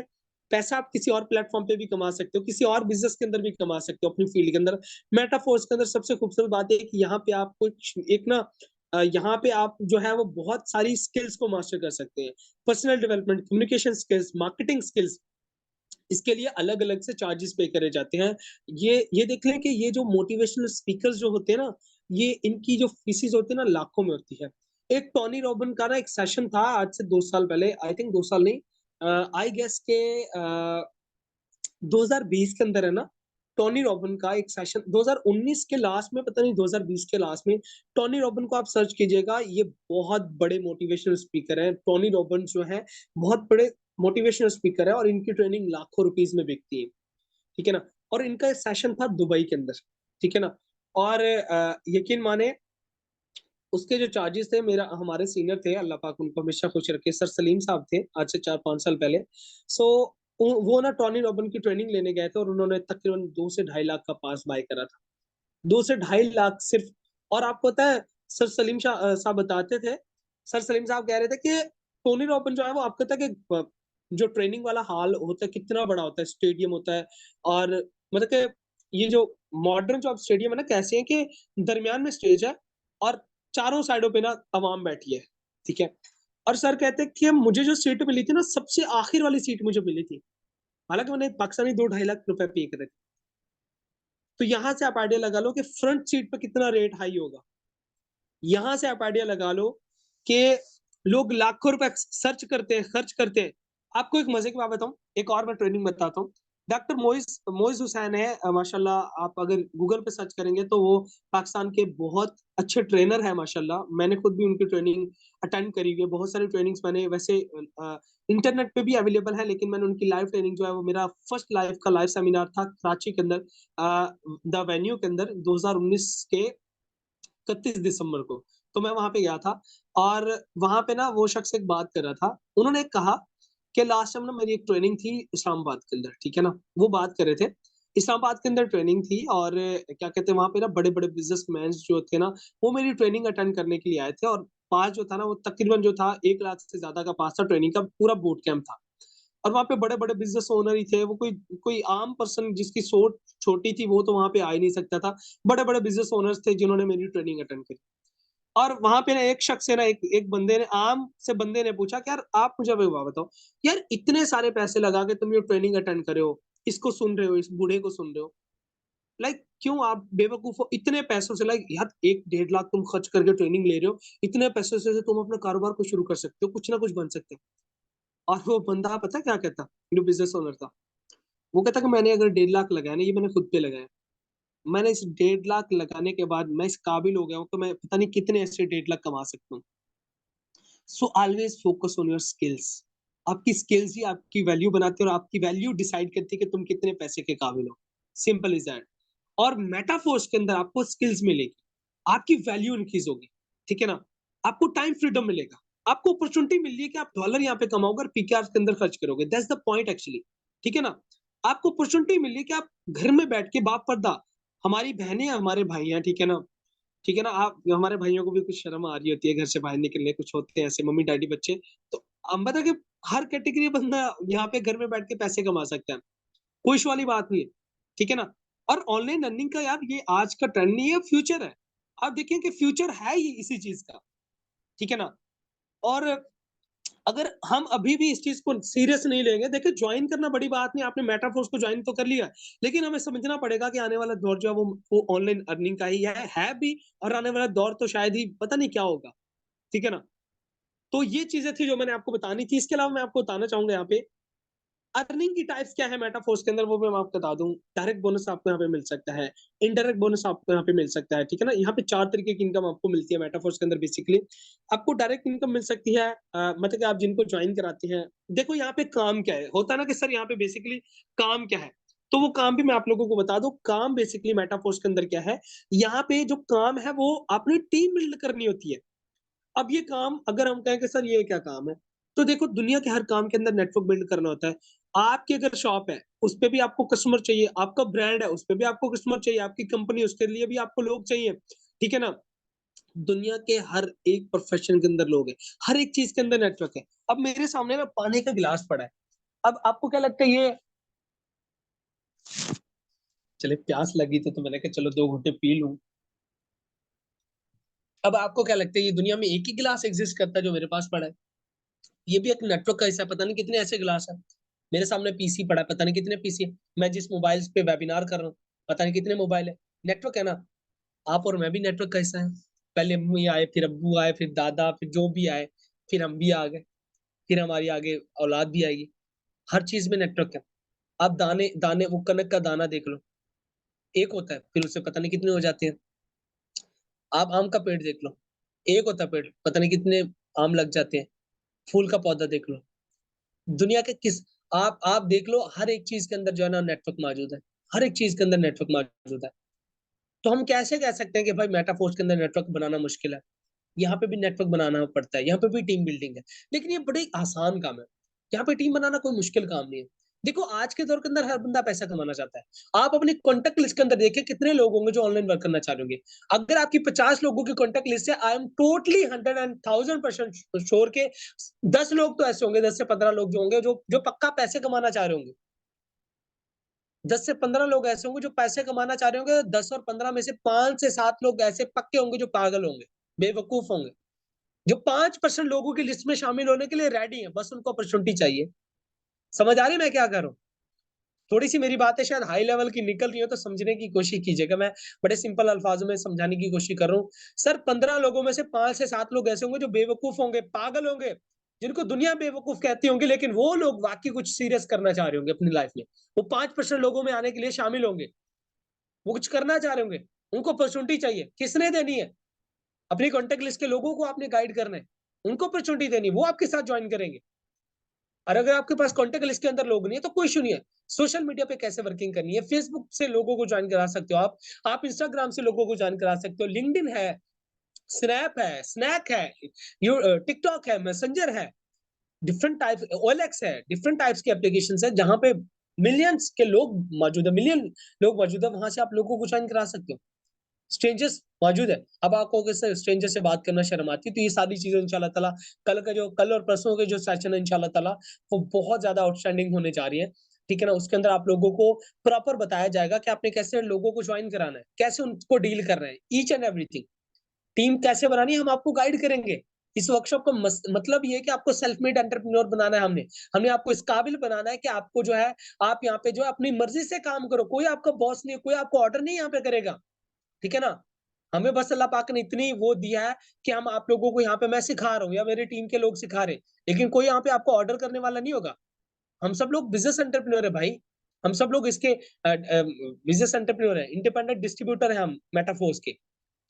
पैसा आप किसी और प्लेटफॉर्म पे भी कमा सकते हो, किसी और बिजनेस के अंदर भी कमा सकते हो अपनी फील्ड के अंदर। मेटाफोर्स के अंदर सबसे खूबसूरत बात है कि यहाँ पे आप कुछ एक ना यहाँ पे आप जो है वो बहुत सारी स्किल्स को मास्टर कर सकते हैं। Personal development, communication skills, marketing skills, इसके लिए अलग अलग से चार्जेस पे करे जाते हैं। ये देख लें कि ये जो मोटिवेशनल स्पीकर्स जो होते हैं ना, ये इनकी जो फीसिस होती है ना लाखों में होती है। एक टोनी रॉबिन का ना एक सेशन था आज से 2 साल पहले, आई थिंक 2 साल नहीं, आई गेस के 2020 के अंदर है ना। टोनी रॉबिन का एक सेशन 2019 के लास्ट में, पता नहीं 2020 के लास्ट में। टोनी रॉबिन को आप सर्च कीजिएगा, ये बहुत बड़े मोटिवेशनल स्पीकर हैं। टोनी रॉबिन जो है बहुत बड़े मोटिवेशनल स्पीकर है और इनकी ट्रेनिंग लाखों रुपीज में बिकती है। ठीक है ना? और इनका सेशन था दुबई के अंदर। ठीक है ना? और यकीन माने उसके जो चार्जेस थे, मेरा हमारे सीनियर थे, अल्लाह पाक उनको हमेशा खुश रखे, सर सलीम साहब थे, आज से 4-5 साल पहले। सो वो ना टोनी रॉबिन की ट्रेनिंग लेने गए थे और उन्होंने तकरीबन 2 से 2.5 लाख का पास बाय करा था। 2 से 2.5 लाख सिर्फ। और आपको पता है, सर सलीम साहब बताते थे, सर सलीम साहब कह रहे थे कि टोनी रॉबिन जो है वो आपको पता है कि जो ट्रेनिंग वाला हॉल होता है कितना बड़ा होता है, स्टेडियम होता है। और मतलब कि ये जो मॉडर्न जो आप स्टेडियम है ना, कैसे है कि दरमियान में स्टेज है और चारों साइडों पे ना अवाम बैठी है। ठीक है? और सर कहते हैं कि मुझे जो सीट मिली थी ना, सबसे आखिर वाली सीट मुझे मिली थी, हालांकि मैंने पाकिस्तानी 2-2.5 लाख रुपए पे करे थे। तो यहां से आप आइडिया लगा लो कि फ्रंट सीट पे कितना रेट हाई होगा। यहां से आप आइडिया लगा लो कि लोग लाखों रुपए सर्च करते हैं, खर्च करते हैं। आपको एक मजे की बात बताऊं, एक और मैं ट्रेनिंग बताता हूँ। डॉक्टर मोइस मोइस हुसैन है, माशाल्लाह आप अगर गूगल पे सर्च करेंगे तो वो पाकिस्तान के बहुत अच्छे ट्रेनर हैं माशाल्लाह। मैंने खुद भी उनकी ट्रेनिंग अटेंड करी हुई है। बहुत सारी ट्रेनिंग्स मैंने वैसे इंटरनेट पे भी अवेलेबल है, लेकिन मैंने उनकी लाइव ट्रेनिंग जो है वो मेरा फर्स्ट लाइव का लाइव सेमिनार था कराची के अंदर, द वेन्यू के अंदर 2019 के 31 दिसंबर को। तो मैं वहाँ पे गया था और वहाँ पे ना वो शख्स एक बात कर रहा था। उन्होंने कहा कि लास्ट टाइम ना मेरी एक ट्रेनिंग थी इस्लामाबाद के अंदर, ठीक है ना? वो बात कर रहे थे, इस्लामाबाद के अंदर ट्रेनिंग थी और क्या कहते हैं वहाँ पे ना बड़े-बड़े बिज़नेसमैन जो थे ना, वो मेरी ट्रेनिंग अटेंड करने के लिए आए थे और पास जो था ना वो तकरीबन जो था 1 लाख से ज़्यादा का पास था, ट्रेनिंग का पूरा बूट कैंप था। और वहाँ पे बड़े-बड़े बिज़नेस ओनर ही थे, वो कोई कोई आम पर्सन जिसकी सोच छोटी थी वो तो वहाँ पे आ ही नहीं सकता था। बड़े-बड़े बिज़नेस ओनर्स थे जिन्होंने मेरी ट्रेनिंग अटेंड करी। और वहाँ पे ना एक शख्स से ना एक एक बंदे ने आम से बंदे ने पूछा कि यार आप मुझे अभी बात बताओ, यार इतने सारे पैसे लगा के तुम ये ट्रेनिंग अटेंड कर रहे हो, इसको सुन रहे हो, इस बूढ़े को सुन रहे हो, लाइक क्यों आप बेवकूफ हो? इतने पैसों से, लाइक यार 1 डेढ़ लाख तुम खर्च करके ट्रेनिंग ले रहे हो, इतने पैसों से तुम अपने कारोबार को शुरू कर सकते हो, कुछ ना कुछ बन सकते हो। और वो बंदा पता है क्या कहता? जो बिज़नेस ओनर था, वो कहता कि मैंने अगर 1.5 लाख लगाया ना, ये मैंने खुद पे लगाया। मैंने इस 1.5 लाख लगाने के बाद मैं इस काबिल हो गया हूँ कि मैं पता नहीं कितने ऐसे 1.5 लाख कमा सकता हूँ। So always focus on your skills. आपकी स्किल्स ही आपकी वैल्यू बनाती है और आपकी वैल्यू डिसाइड करती है कि तुम कितने पैसे के काबिल हो। Simple is that. और मेटाफोर्स के अंदर आपको स्किल्स मिलेगी, आपकी वैल्यू इंक्रीज होगी, ठीक है ना? आपको टाइम फ्रीडम मिलेगा, आपको अपॉर्चुनिटी मिल रही है कि आप डॉलर यहाँ पे कमाओगे और पीकेआर के अंदर खर्च करोगे। दैट्स द पॉइंट एक्चुअली, ठीक है ना? आपको अपॉर्चुनिटी मिल रही है कि आप घर में बैठ के बाप पर्दा, हमारी बहनें हमारे भाई हैं, ठीक है ना? ठीक है ना? आप हमारे भाइयों को भी कुछ शर्म आ रही होती है घर से बाहर निकलने, कुछ होते हैं ऐसे मम्मी-डैडी बच्चे। तो हम बता कि हर कैटेगरी बंदा यहाँ पे घर में बैठ के पैसे कमा सकता है। कोई इश्यू वाली बात नहीं है, ठीक है ना? और ऑनलाइन अर्निंग का यार ये आज का ट्रेंड नहीं है, फ्यूचर है। आप देखिए कि फ्यूचर है ही इसी चीज़ का, ठीक है ना? और अगर हम अभी भी इस चीज़ को सीरियस नहीं लेंगे, देखिए जॉइन करना बड़ी बात नहीं, आपने मेटाफोर्स को जॉइन तो कर लिया, लेकिन हमें समझना पड़ेगा कि आने वाला दौर जो है वो ऑनलाइन अर्निंग का ही है भी, और आने वाला दौर तो शायद ही पता नहीं क्या होगा, ठीक है ना? तो ये चीज़ें थी जो मैंने आपको बतानी थी। इसके अलावा मैं आपको बताना चाहूँगा यहाँ पे अर्निंग की टाइप्स क्या है मेटाफोर्स के अंदर, वो भी मैं आपको बता दूँ। डायरेक्ट बोनस आपको यहाँ पे मिल सकता है, इनडायरेक्ट बोनस आपको यहाँ पे मिल सकता है, ठीक है ना? यहाँ पे 4 तरीके की इनकम आपको मिलती है मेटाफोर्स के अंदर बेसिकली। आपको डायरेक्ट इनकम मिल सकती है, मतलब कि आप जिनको जॉइन कराते हैं। देखो यहाँ पे काम क्या है? होता है ना कि सर यहाँ पे बेसिकली काम क्या है? तो वो काम भी मैं आप लोगों को बता दूँ, काम बेसिकली मेटाफोर्स के अंदर क्या है? यहाँ पे जो काम है वो आपने टीम बिल्ड करनी होती है। अब ये काम अगर हम कहें कि सर ये क्या काम है? तो देखो दुनिया के हर काम के अंदर नेटवर्क बिल्ड करना होता है। आपकी अगर शॉप है, उसपे भी आपको कस्टमर चाहिए, आपका ब्रांड है, उसपे भी आपको कस्टमर चाहिए, आपकी कंपनी है, उसके लिए भी आपको लोग चाहिए, ठीक है ना? दुनिया के हर एक प्रोफेशन के अंदर लोग हैं, हर एक चीज़ के अंदर नेटवर्क है। अब मेरे सामने ना पानी का गिलास पड़ा है, अब आपको क्या लगता है ये चलिए प्यास लगी थी तो मैंने कहा चलो 2 घूँटे पी लूँ। अब आपको क्या लगता है ये दुनिया में एक ही गिलास एक्सिस्ट करता है जो मेरे पास पड़ा है? ये भी एक नेटवर्क का हिस्सा है, पता नहीं कितने ऐसे गिलास हैं। मेरे सामने पीसी पड़ा है, पता नहीं कितने पीसी है। मैं जिस मोबाइल पे वेबिनार कर रहा हूँ, पता नहीं कितने मोबाइल है। नेटवर्क है ना, आप और मैं भी नेटवर्क का हिस्सा है। पहले अम्मी आए, फिर अब्बू आए, फिर दादा, फिर जो भी आए, फिर हम भी आ गए, फिर हमारी आगे औलाद भी आएगी। हर चीज में नेटवर्क है। आप दाने दाने वो कनक का दाना देख लो, एक होता है, फिर उससे पता नहीं कितने हो जाते हैं। आप आम का पेड़ देख लो, एक होता है पेड़, पता नहीं कितने आम लग जाते हैं। फूल का पौधा देख लो, दुनिया के किस आप देख लो, हर एक चीज के अंदर जो है ना नेटवर्क मौजूद है। हर एक चीज के अंदर नेटवर्क मौजूद है। तो हम कैसे कह सकते हैं कि भाई मेटाफोर्स के अंदर नेटवर्क बनाना मुश्किल है? यहाँ पे भी नेटवर्क बनाना पड़ता है, यहाँ पे भी टीम बिल्डिंग है, लेकिन ये बड़े आसान काम है। यहाँ पे टीम बनाना कोई मुश्किल काम नहीं है। देखो आज के दौर के अंदर हर बंदा पैसा कमाना चाहता है। आप अपनी कॉन्टैक्ट लिस्ट के अंदर देखिए कितने लोग होंगे जो ऑनलाइन वर्क करना चाह रहे होंगे। अगर आपकी 50 लोगों की कॉन्टैक्ट लिस्ट है, आई एम टोटली 100% श्योर के 10 लोग तो ऐसे होंगे, 10 से 15 लोग जो होंगे जो पक्का पैसे कमाना चाह रहे होंगे। 10 से 15 लोग ऐसे होंगे जो पैसे कमाना चाह रहे होंगे, 10 और 15 में से 5 से 7 लोग ऐसे पक्के होंगे जो पागल होंगे, बेवकूफ होंगे। जो 5% लोगों की लिस्ट में शामिल होने के लिए रेडी हैं, बस उनको अपॉर्चुनिटी चाहिए। समझ आ रही है मैं क्या कर रहा हूँ? थोड़ी-सी मेरी बातें शायद हाई लेवल की निकल रही हो तो समझने की कोशिश कीजिएगा। मैं बड़े सिंपल अल्फाजों में समझाने की कोशिश कर रहा हूँ। सर 15 लोगों में से 5 से 7 लोग ऐसे होंगे जो बेवकूफ होंगे, पागल होंगे, जिनको दुनिया बेवकूफ कहती होंगी, लेकिन वो लोग वाकई कुछ सीरियस करना चाह रहे होंगे अपनी लाइफ में। वो 5% लोगों में आने के लिए शामिल होंगे। वो कुछ करना चाह रहे होंगे। उनको अपॉर्चुनिटी चाहिए। किसने देनी है? अपनी कॉन्टैक्ट लिस्ट के लोगों को आपने गाइड करना है। उनको अपॉर्चुनिटी देनी है, वो आपके साथ जॉइन करेंगे। और अगर आपके पास कॉन्टैक्ट लिस्ट के अंदर लोग नहीं है, तो कोई इश्यू नहीं है। सोशल मीडिया पे कैसे वर्किंग करनी है, फेसबुक से लोगों को जॉइन करा सकते हो आप इंस्टाग्राम से लोगों को जॉइन करा सकते हो, लिंक्डइन है, स्नैप है, स्नैक है, टिकटॉक है, मैसेंजर है, डिफरेंट टाइप ओएलएक्स है, डिफरेंट टाइप्स के एप्लीकेशंस है जहां पे मिलियंस के लोग मौजूद है, मिलियन लोग मौजूद है, वहां से आप लोगों को ज्वाइन करा सकते हो। स्ट्रेंजर्स मौजूद है। अब आपको अगर स्ट्रेंजर से बात करना शर्म आती है, तो ये सारी चीजें इंशाल्लाह ताला कल और परसों के जो सेशन है इंशाल्लाह ताला वो बहुत ज्यादा आउटस्टैंडिंग होने जा रही है। ठीक है ना? उसके अंदर आप लोगों को प्रॉपर बताया जाएगा कि आपने कैसे लोगों को ज्वाइन कराना है, कैसे उनको डील करना है, ईच एंड एवरीथिंग। टीम कैसे बनानी है हम आपको गाइड करेंगे। इस वर्कशॉप का मतलब ये है कि आपको सेल्फ मेड एंटरप्रेन्योर बनाना है हमने। हमने आपको इस काबिल बनाना है कि आपको जो है आप यहाँ पे जो है अपनी मर्जी से काम करो। कोई आपका बॉस नहीं है, कोई आपको ऑर्डर नहीं यहाँ पे करेगा। ठीक है ना? हमें बस अल्लाह पाक ने इतनी वो दिया है कि हम आप लोगों को यहाँ पे मैं सिखा रहा हूँ या मेरी टीम के लोग सिखा रहे हैं। लेकिन कोई यहाँ पे आपको ऑर्डर करने वाला नहीं होगा। हम सब लोग बिज़नेस एंटरप्रेन्योर है भाई। हम सब लोग इसके बिज़नेस एंटरप्रेन्योर है, इंडिपेंडेंट डिस्ट्रीब्यूटर है हम मेटाफोर्स के।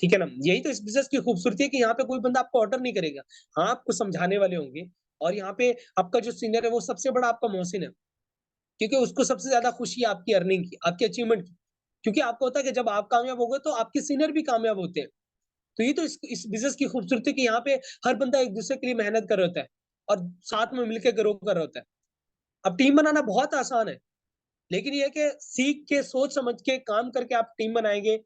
ठीक है ना? यही तो इस बिज़नेस की खूबसूरती है कि यहाँ पे कोई बंदा आपको ऑर्डर नहीं करेगा। हाँ, आपको समझाने वाले होंगे और यहाँ पे आपका जो सीनियर है वो सबसे बड़ा आपका मोहसिन है। क्योंकि उसको सबसे ज़्यादा खुशी है आपकी अर्निंग की, आपकी अचीवमेंट की। क्योंकि आपको होता है कि जब आप कामयाब हो गए तो आपके सीनियर भी कामयाब होते हैं। तो ये तो इस बिज़नेस की खूबसूरती है कि यहाँ पे हर बंदा एक-दूसरे के लिए मेहनत कर रहा होता है और साथ में मिलके ग्रो कर रहा होता है। अब टीम बनाना बहुत आसान है, लेकिन ये है कि सीख के, सोच समझ के, काम करके आप टीम बनाएँगे,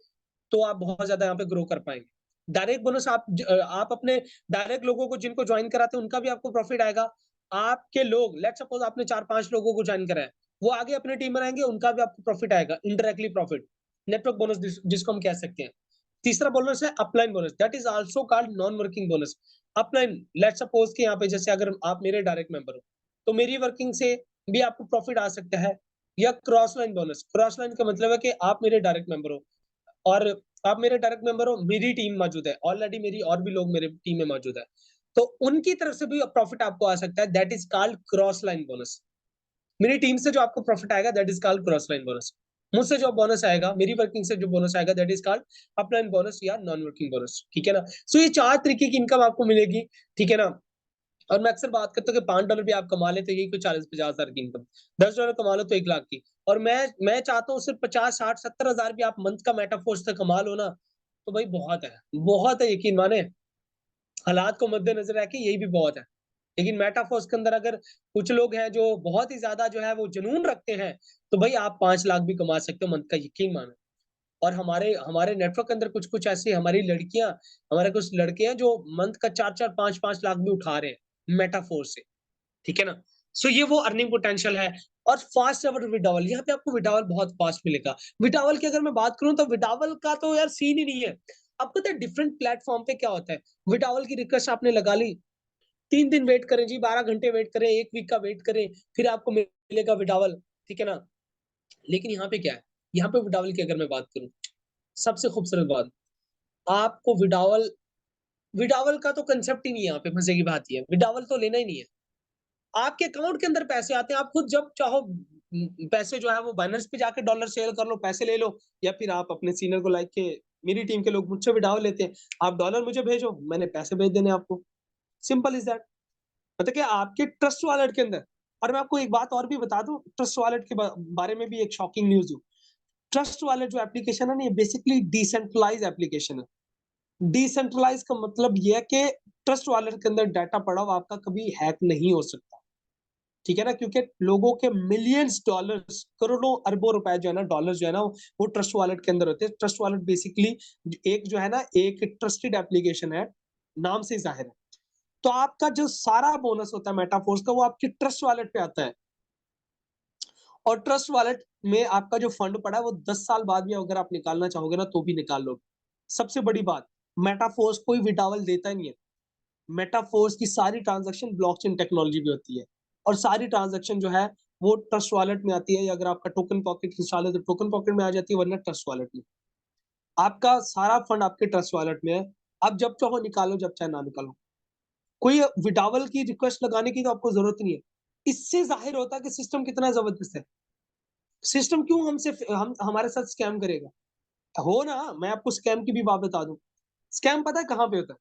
तो आप बहुत ज़्यादा यहाँ पे ग्रो कर पाएँगे। डायरेक्ट बोनस आप अपने डायरेक्ट लोगों को जिनको जॉइन कराते हैं, उनका भी आपको प्रॉफिट आएगा। आपके लोग लेट्स सपोज़ आपने 4-5 लोगों को जॉइन कराया, वो आगे अपनी टीम बनाएँगे, उनका भी आपको प्रॉफिट आएगा, इनडायरेक्टली प्रॉफिट। नेटवर्क बोनस जिसको हम कह सकते हैं। तीसरा बोनस है upline bonus, that is also called non working bonus. Upline let's suppose कि यहाँ पे जैसे अगर आप मेरे डायरेक्ट मेंबर हो, तो मेरी वर्किंग से भी आपको प्रॉफिट आ सकता है या cross line bonus. Cross line का मतलब है कि आप मेरे डायरेक्ट मेंबर हो और आप मेरे डायरेक्ट मेंबर हो, मेरी टीम मौजूद है, ऑलरेडी मेरी और भी लोग मेरे टीम में मौजूद है। तो उनकी तरफ से भी प्रॉफिट आपको आ सकता है, that is called cross line bonus. मेरी टीम से जो आपको प्रॉफिट आएगा that is called cross line bonus. मुझसे जो बोनस आएगा, मेरी वर्किंग से जो बोनस आएगा that is called upline bonus या नॉन वर्किंग बोनस, ठीक है ना? सो ये 4 तरीके की इनकम आपको मिलेगी, ठीक है ना? और मैं अक्सर बात करता हूँ कि $5 भी आप कमा लें तो यही कोई 40-50 हज़ार की इनकम। $10 कमा लो तो 1 लाख की। और मैं चाहता हूँ सिर्फ़ 50, 60, 70 हज़ार भी आप मंथ का मेटाफोर्स से कमा लो ना, तो भाई बहुत है यकीन माने। हालात को मद्देनज़र रख के यही भी बहुत है। लेकिन मेटाफोर्स के अंदर अगर कुछ लोग हैं जो बहुत ही ज़्यादा जो है वो जुनून रखते हैं, तो भाई आप 5 लाख भी कमा सकते हो मंथ का, यकीन मानो। और हमारे हमारे नेटवर्क के अंदर कुछ-कुछ ऐसी हमारी लड़कियाँ हमारे कुछ लड़के हैं जो मंथ का 4-4 5-5 लाख भी उठा रहे हैं मेटाफोर्स से, ठीक है ना? सो ये वो अर्निंग पोटेंशियल है। और फास्ट एवर विड्रॉवल, यहाँ पे आपको विड्रॉवल बहुत फास्ट मिलेगा। विड्रॉवल की अगर मैं बात करूँ तो विड्रॉवल का तो यार सीन ही नहीं है। आपको पता है डिफरेंट प्लेटफ़ॉर्म पे क्या होता है? विड्रॉवल की रिक्वेस्ट आपने लगा ली, 3 दिन वेट करें जी, 12 घंटे वेट करें, 1 वीक का वेट करें, फिर आपको मिलेगा विड्रॉवल, ठीक है ना? लेकिन यहाँ पे क्या है? यहाँ पे विड्रॉवल की अगर मैं बात करूँ, सबसे खूबसूरत बात, आपको विड्रॉवल विड्रॉवल का तो कांसेप्ट ही नहीं है यहाँ पे, मज़े की बात ये है। विड्रॉवल तो लेना ही नहीं है। आपके अकाउंट के अंदर पैसे आते हैं, आप खुद जब चाहो पैसे जो है वो बाइनेंस पे जाके डॉलर सेल कर लो, पैसे ले लो या फिर आप अपने सीनियर को लाइक के मेरी टीम के लोग मुझसे विड्रॉवल लेते हैं। आप डॉलर मुझे भेजो, मैंने पैसे भेज देने आपको। Simple is that. मतलब कि आपके ट्रस्ट वॉलेट के अंदर। और मैं आपको एक बात और भी बता दूं, ट्रस्ट वॉलेट के बारे में भी एक शॉकिंग न्यूज़ दूं। ट्रस्ट वॉलेट जो एप्लीकेशन है ना, ये बेसिकली डिसेंट्रलाइज़ एप्लीकेशन है। डिसेंट्रलाइज़ का मतलब ये है कि ट्रस्ट वॉलेट के अंदर डाटा पड़ा हुआ आपका कभी हैक नहीं हो सकता। ठीक है ना? क्योंकि लोगों के मिलियंस डॉलर्स, करोड़ों अरबों रुपए जो है ना, डॉलर्स जो है ना, वो ट्रस्ट वॉलेट के अंदर होते हैं। ट्रस्ट वॉलेट बेसिकली एक जो है ना, एक ट्रस्टेड एप्लीकेशन है, नाम से ही ज़ाहिर है। तो आपका जो सारा बोनस होता है मेटाफोर्स का, वो आपके ट्रस्ट वॉलेट पे आता है। और ट्रस्ट वॉलेट में आपका जो फंड पड़ा है वो 10 साल बाद भी अगर आप निकालना चाहोगे ना तो भी निकाल लोगे। सबसे बड़ी बात, मेटाफोर्स कोई विड्रॉवल देता ही नहीं है। मेटाफोर्स की सारी ट्रांज़ैक्शन ब्लॉकचेन टेक्नोलॉजी पे होती है और सारी ट्रांज़ैक्शन जो है वो ट्रस्ट वॉलेट में आती है, या अगर आपका टोकन पॉकेट इंस्टॉल है तो टोकन पॉकेट में आ जाती है, वरना ट्रस्ट वॉलेट में। आपका सारा फंड आपके ट्रस्ट वॉलेट में है। आप जब चाहो निकालो, जब चाहे ना निकालो। कोई विड्रॉवल की रिक्वेस्ट लगाने की तो आपको जरूरत नहीं है। इससे जाहिर होता है कि सिस्टम कितना जबरदस्त है। सिस्टम क्यों हमसे हम हमारे साथ स्कैम करेगा? हो ना, मैं आपको स्कैम की भी बात बता दूं। स्कैम पता है कहाँ पे होता है?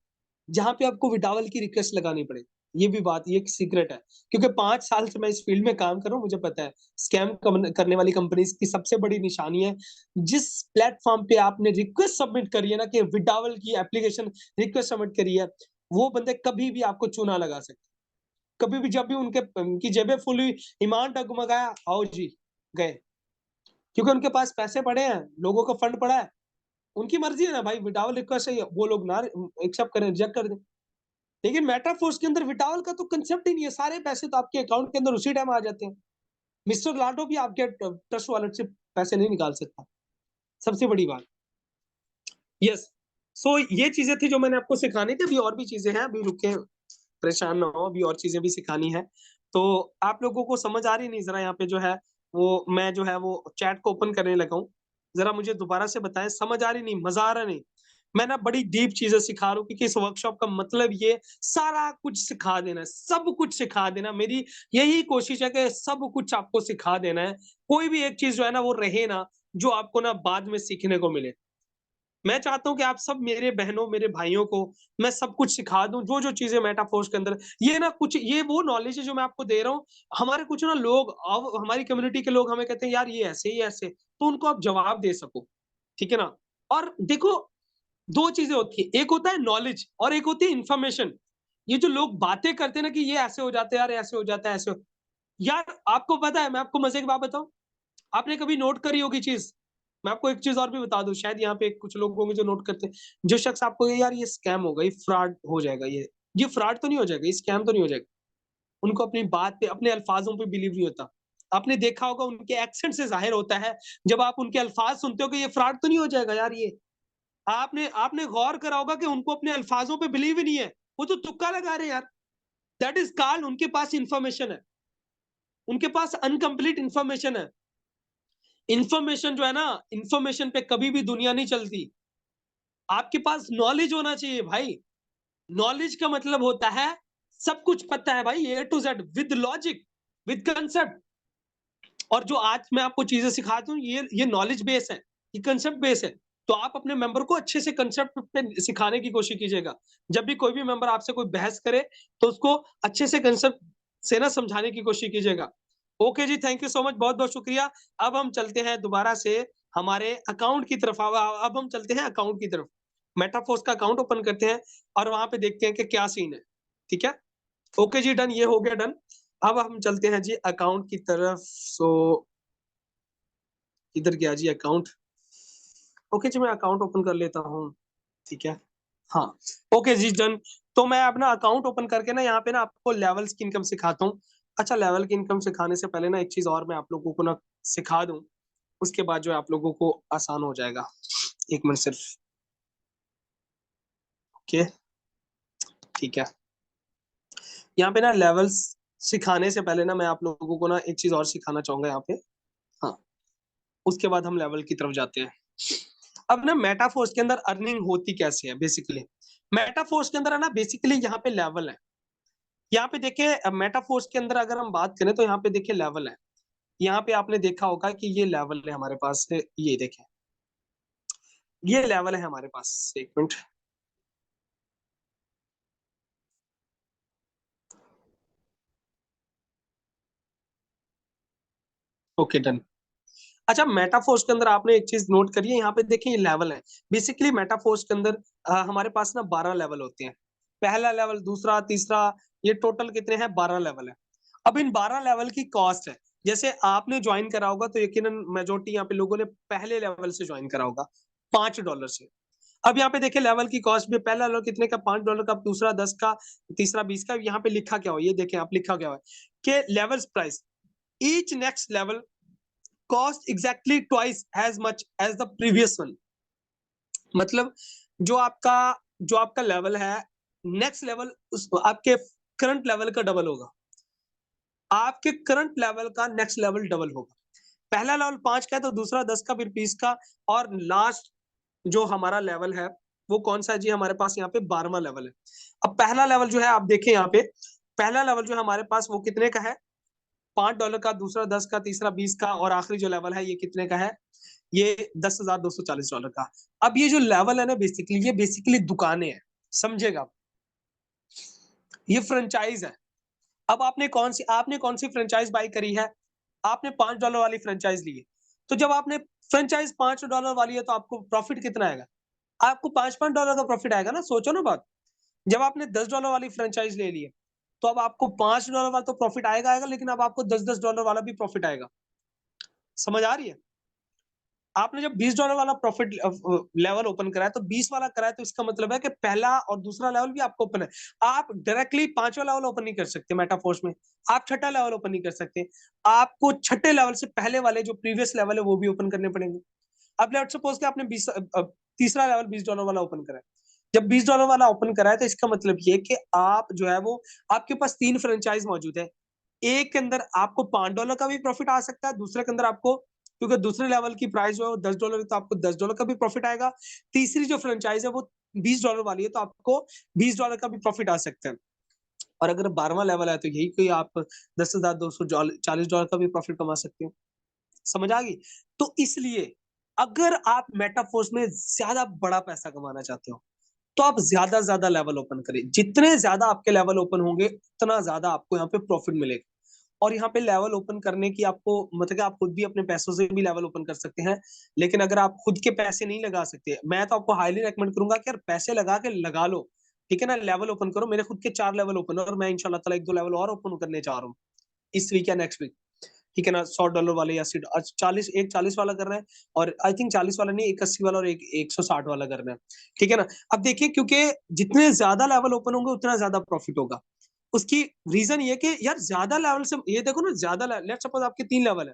जहाँ पे आपको विड्रॉवल की रिक्वेस्ट लगानी पड़े। ये भी बात, ये एक सीक्रेट है, क्योंकि 5 साल से मैं इस फील्ड में काम कर रहा हूँ, मुझे पता है। स्कैम करने वाली कंपनीज की सबसे बड़ी निशानी है, जिस प्लेटफॉर्म पे आपने रिक्वेस्ट सबमिट करी है ना, कि विड्रॉवल की एप्लीकेशन रिक्वेस्ट सबमिट करी है, वो बंदे कभी भी आपको चूना लगा सकते। कभी भी, जब भी उनकी जेबें फुल हुई, ईमान डगमगाया, आओ जी, गए। क्योंकि उनके पास पैसे पड़े हैं, लोगों का फंड पड़ा है। उनकी मर्जी है ना भाई, विड्रॉवल रिक्वेस्ट है, वो लोग ना एक्सेप्ट करें, रिजेक्ट कर दें। लेकिन मेटाफोर्स के अंदर विड्रॉवल का तो कांसेप्ट ही नहीं है। सारे पैसे तो आपके अकाउंट के अंदर उसी टाइम आ जाते हैं। मिस्टर लाडो भी आपके ट्रस्ट वॉलेट से पैसे नहीं निकाल सकता। सबसे बड़ी बात। यस। सो ये चीजें थी जो मैंने आपको सिखानी थी। अभी और भी चीजें हैं, अभी रुके, परेशान ना हो, अभी और चीजें भी सिखानी है। तो आप लोगों को समझ आ रही नहीं? जरा यहाँ पे जो है वो, मैं जो है वो चैट को ओपन करने लगा हूँ। जरा मुझे दोबारा से बताएं, समझ आ रही नहीं, मजा आ रहा नहीं? मैं ना बड़ी डीप चीजें सिखा रहा हूँ, क्योंकि इस वर्कशॉप का मतलब ये सारा कुछ सिखा देना है, सब कुछ सिखा देना। मेरी यही कोशिश है कि सब कुछ आपको सिखा देना है। कोई भी एक चीज जो है ना वो रहे ना, जो आपको ना बाद में सीखने को मिले। मैं चाहता हूँ कि आप सब मेरे बहनों, मेरे भाइयों को मैं सब कुछ सिखा दूं, जो चीजें मेटाफोर्स के अंदर, ये ना कुछ, ये वो नॉलेज है जो मैं आपको दे रहा हूँ। हमारे कुछ ना लोग, अब हमारी कम्युनिटी के लोग हमें कहते हैं यार ये ऐसे, ये ऐसे, तो उनको आप जवाब दे सको। ठीक है ना? और देखो, दो चीजें होती है, एक होता है नॉलेज और एक होती है इन्फॉर्मेशन। ये जो लोग बातें करते हैं ना कि ये ऐसे हो जाता है यार, ऐसे हो जाता है, यार आपको पता है, मैं आपको मजे की बात बताऊं, आपने कभी नोट करी होगी चीज। मैं आपको एक चीज और भी बता दूं, शायद यहाँ पे कुछ लोग होंगे जो नोट करते हैं। जो शख्स आपको यार ये स्कैम होगा, ये फ्रॉड हो जाएगा, ये फ्रॉड तो नहीं हो जाएगा, ये स्कैम तो नहीं हो जाएगा, उनको अपनी बात पे, अपने अल्फाजों पे बिलीव नहीं होता। आपने देखा होगा उनके एक्सेंट से जाहिर होता है, जब आप उनके अल्फाज सुनते हो कि ये फ्रॉड तो नहीं हो जाएगा यार ये। आपने आपने गौर करा होगा कि उनको अपने अल्फाजों पे बिलीव ही नहीं है, वो तो तुक्का लगा रहे हैं यार। दैट इज कॉल्ड, उनके पास इंफॉर्मेशन है, उनके पास अनकंप्लीट इंफॉर्मेशन है। इंफॉर्मेशन जो है ना, इंफॉर्मेशन पे कभी भी दुनिया नहीं चलती। आपके पास नॉलेज होना चाहिए भाई। नॉलेज का मतलब होता है सब कुछ पता है भाई, A to Z, with logic, with concept. और जो आज मैं आपको चीजें सिखाता हूँ, ये नॉलेज बेस है, ये कंसेप्ट बेस है। तो आप अपने मेंबर को अच्छे से कंसेप्ट पे सिखाने की कोशिश कीजिएगा। जब भी कोई भी मेंबर आपसे कोई बहस करे, तो उसको अच्छे से कंसेप्ट से ना समझाने की कोशिश कीजिएगा। ओके जी, थैंक यू सो मच, बहुत बहुत शुक्रिया। अब हम चलते हैं दोबारा से हमारे अकाउंट की तरफ। अब हम चलते हैं अकाउंट की तरफ। मेटाफोर्स का अकाउंट ओपन करते हैं और वहां पे देखते हैं कि क्या सीन है। ठीक है? ओके जी, डन, ये हो गया डन। अब हम चलते हैं जी अकाउंट की तरफ। सो इधर गया जी अकाउंट। ओके जी, मैं अकाउंट ओपन कर लेता हूँ। ठीक है? हाँ। ओके जी, डन। तो मैं अपना अकाउंट ओपन करके ना यहाँ पे ना आपको लेवल्स की इनकम सिखाता हूँ। अच्छा, लेवल की इनकम सिखाने से पहले ना एक चीज और मैं आप लोगों को ना सिखा दूं, उसके बाद जो है आप लोगों को आसान हो जाएगा। एक मिनट सिर्फ। ओके, ठीक है। यहाँ पे ना लेवल्स सिखाने से पहले ना मैं आप लोगों को ना एक चीज और सिखाना चाहूंगा यहाँ पे। हाँ, उसके बाद हम लेवल की तरफ जाते हैं। अब ना मेटाफोर्स के अंदर अर्निंग होती कैसे है बेसिकली? मेटाफोर्स के अंदर है ना बेसिकली यहाँ पे लेवल है। यहाँ पे देखिए, मेटाफोर्स के अंदर अगर हम बात करें तो यहाँ पे देखिए लेवल है। यहाँ पे आपने देखा होगा कि ये लेवल है हमारे पास, ये देखें, ये लेवल है हमारे पास। एक मिनट। Okay, done. अच्छा, मेटाफोर्स के अंदर आपने एक चीज नोट करिए, यहाँ पे देखिए ये लेवल है। बेसिकली मेटाफोर्स के अंदर हमारे पास ना 12 लेवल होते हैं। पहला लेवल, दूसरा, तीसरा, ये टोटल कितने हैं? 12 लेवल है। अब इन 12 लेवल की कॉस्ट है। जैसे आपने ज्वाइन करा होगा तो यकीनन मेजोरिटी यहाँ पे लोगों ने पहले लेवल से ज्वाइन करा होगा, $5 से। अब यहाँ पे देखिए लेवल की कॉस्ट भी, पहला लेवल कितने का? $5 का, दूसरा 10 का, तीसरा 20 का। यहाँ पे लिखा क्या हो, ये देखें आप, लिखा क्या हुआ है कि levels price, each next level cost exactly twice as much as the previous one। मतलब जो आपका लेवल है, नेक्स्ट लेवल उस आपके करंट लेवल का डबल होगा। आपके करंट लेवल का नेक्स्ट लेवल डबल होगा। पहला लेवल 5 का है तो दूसरा 10 का, फिर 20 का, और लास्ट जो हमारा लेवल है वो कौन सा है जी? हमारे पास यहाँ पे 12वां लेवल है। अब पहला लेवल जो है आप देखें यहाँ पे, पहला लेवल जो है हमारे पास वो कितने का है? $5 का, दूसरा 10 का, तीसरा 20 का और आखिरी जो लेवल है ये कितने का है? ये $10,240 का। अब ये जो लेवल है ना बेसिकली, ये बेसिकली दुकानें हैं, समझेगा? ये फ्रेंचाइज है। अब आपने कौन सी फ्रेंचाइज बाई करी है? आपने $5 वाली फ्रेंचाइज ली है। तो जब आपने फ्रेंचाइज $5 वाली है तो आपको प्रॉफिट कितना आएगा? आपको $5 का प्रॉफिट आएगा ना, सोचो ना बात। जब आपने $10 वाली फ्रेंचाइज ले ली है, तो अब आपको $5 वाला तो प्रॉफिट आएगा, लेकिन अब आपको $10 वाला भी प्रॉफिट आएगा। समझ आ रही है? आपने जब $20 वाला प्रॉफिट लेवल ओपन करा है, तो 20 वाला करा है, तो इसका मतलब है कि पहला और दूसरा लेवल भी आपको ओपन है। आप डायरेक्टली 5वां लेवल ओपन नहीं कर सकते मेटाफोर्स में, आप छठा लेवल ओपन नहीं कर सकते। आपको छठे लेवल से पहले वाले जो प्रीवियस लेवल है वो भी ओपन करने पड़ेंगे। अब लेट्स सपोज कि आपने तीसरा लेवल $20 वाला ओपन करा है। जब $20 वाला ओपन करा है, तो इसका मतलब ये कि आप जो है वो, आपके पास 3 फ्रेंचाइज मौजूद है। एक के अंदर आपको $5 का भी प्रॉफिट आ सकता है, दूसरे के अंदर आपको, क्योंकि दूसरे लेवल की प्राइस जो है $10 है, तो आपको $10 का भी प्रॉफिट आएगा। तीसरी जो फ्रेंचाइज है वो $20 वाली है, तो आपको $20 का भी प्रॉफिट आ सकता है। और अगर 12वां लेवल है, तो यही कोई आप $10,240 का भी प्रॉफिट कमा सकते हो। समझ आ गई? तो इसलिए अगर आप मेटाफोर्स में ज्यादा बड़ा पैसा कमाना चाहते हो, तो आप ज्यादा ज्यादा लेवल ओपन करिए। जितने ज्यादा आपके लेवल ओपन होंगे, उतना ज्यादा आपको यहाँ पे प्रॉफिट मिलेगा। और यहाँ पे लेवल ओपन करने की आपको मतलब कि आप खुद भी अपने पैसों से भी लेवल ओपन कर सकते हैं। लेकिन अगर आप खुद के पैसे नहीं लगा सकते, मैं तो आपको हाईली रेकमेंड करूंगा कि यार पैसे लगा के लगा लो। ठीक है ना, लेवल ओपन करो। मेरे खुद के 4 लेवल ओपन है और मैं इंशाल्लाह ताला 1-2 लेवल और ओपन करने चाह रहा हूँ इस वीक या नेक्स्ट वीक। ठीक है ना, $100 वाले या 40, एक 40 वाला कर रहे हैं, और आई थिंक 40 वाला नहीं, एक 80 वाला और एक 160 वाला कर रहे हैं। ठीक है ना। अब देखिए, क्योंकि जितने ज्यादा लेवल ओपन होंगे उतना ज्यादा प्रॉफिट होगा। उसकी रीजन ये कि यार ज्यादा लेवल से, ये देखो ना, ज्यादा लेट्स सपोज आपके 3 लेवल है,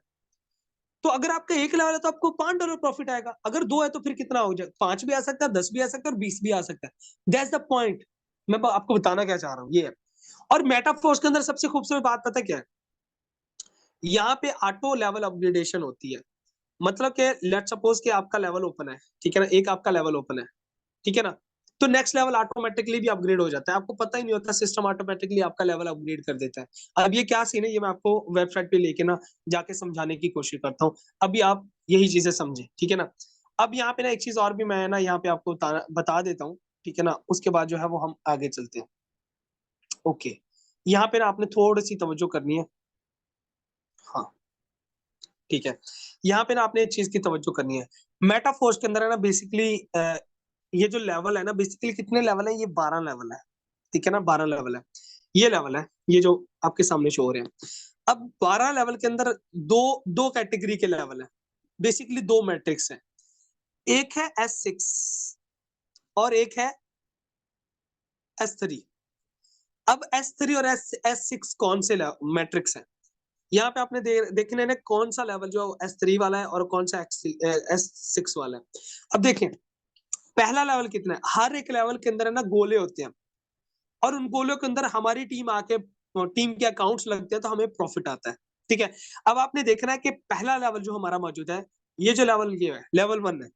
तो अगर आपका एक लेवल है तो आपको $5 प्रॉफिट आएगा। अगर 2 है तो फिर कितना हो जाए? 5 भी आ सकता है, 10 भी आ सकता है और 20 भी आ सकता है। That's the point. मैं आपको बताना क्या चाह रहा हूँ ये है। और मेटाफोर्स के अंदर सबसे खूबसूरत बात पता क्या है? यहाँ पे ऑटो लेवल अपग्रेडेशन होती है। मतलब कि लेट्स सपोज कि आपका लेवल ओपन है, ठीक है ना, एक आपका लेवल ओपन है, ठीक है ना, तो नेक्स्ट लेवल ऑटोमेटिकली भी अपग्रेड हो जाता है। आपको पता ही नहीं होता, सिस्टम ऑटोमेटिकली आपका लेवल अपग्रेड कर देता है। अब ये क्या सीन है, ये मैं आपको वेबसाइट पे लेके ना जाके समझाने की कोशिश करता हूँ। अभी आप यही चीजें समझे, ठीक है ना। अब यहाँ पे ना एक चीज और भी मैं ना यहाँ पे आपको बता देता हूँ, ठीक है ना, उसके बाद जो है वो हम आगे चलते हैं। ओके, यहाँ पे ना आपने थोड़ी सी तवज्जो करनी है। हाँ, ठीक है। यहाँ पे ना आपने एक चीज की तवज्जो करनी है। मेटाफोर्स के अंदर है ना बेसिकली, ये जो लेवल है ना, बेसिकली कितने लेवल है? ये 12 लेवल है। ठीक है ना, 12 लेवल है। ये लेवल है, ये जो आपके सामने शो हो रहे हैं। अब 12 लेवल के अंदर दो दो कैटेगरी के लेवल है। बेसिकली 2 मैट्रिक्स है। एक है S6 और एक है S3। अब S3 और S6 कौन से मैट्रिक्स है? यहाँ पे आपने देखने ने कौन सा लेवल जो S3 वाला है और कौन सा S6 वाला है। अब देखें, पहला लेवल कितना है? हर एक लेवल के अंदर है ना गोले होते हैं, और उन गोलों के अंदर हमारी टीम आके, टीम के अकाउंट्स लगते हैं, तो हमें प्रॉफिट आता है। ठीक है। अब आपने देखना है कि पहला लेवल जो हमारा मौजूद है, ये जो लेवल ये है लेवल 1 है।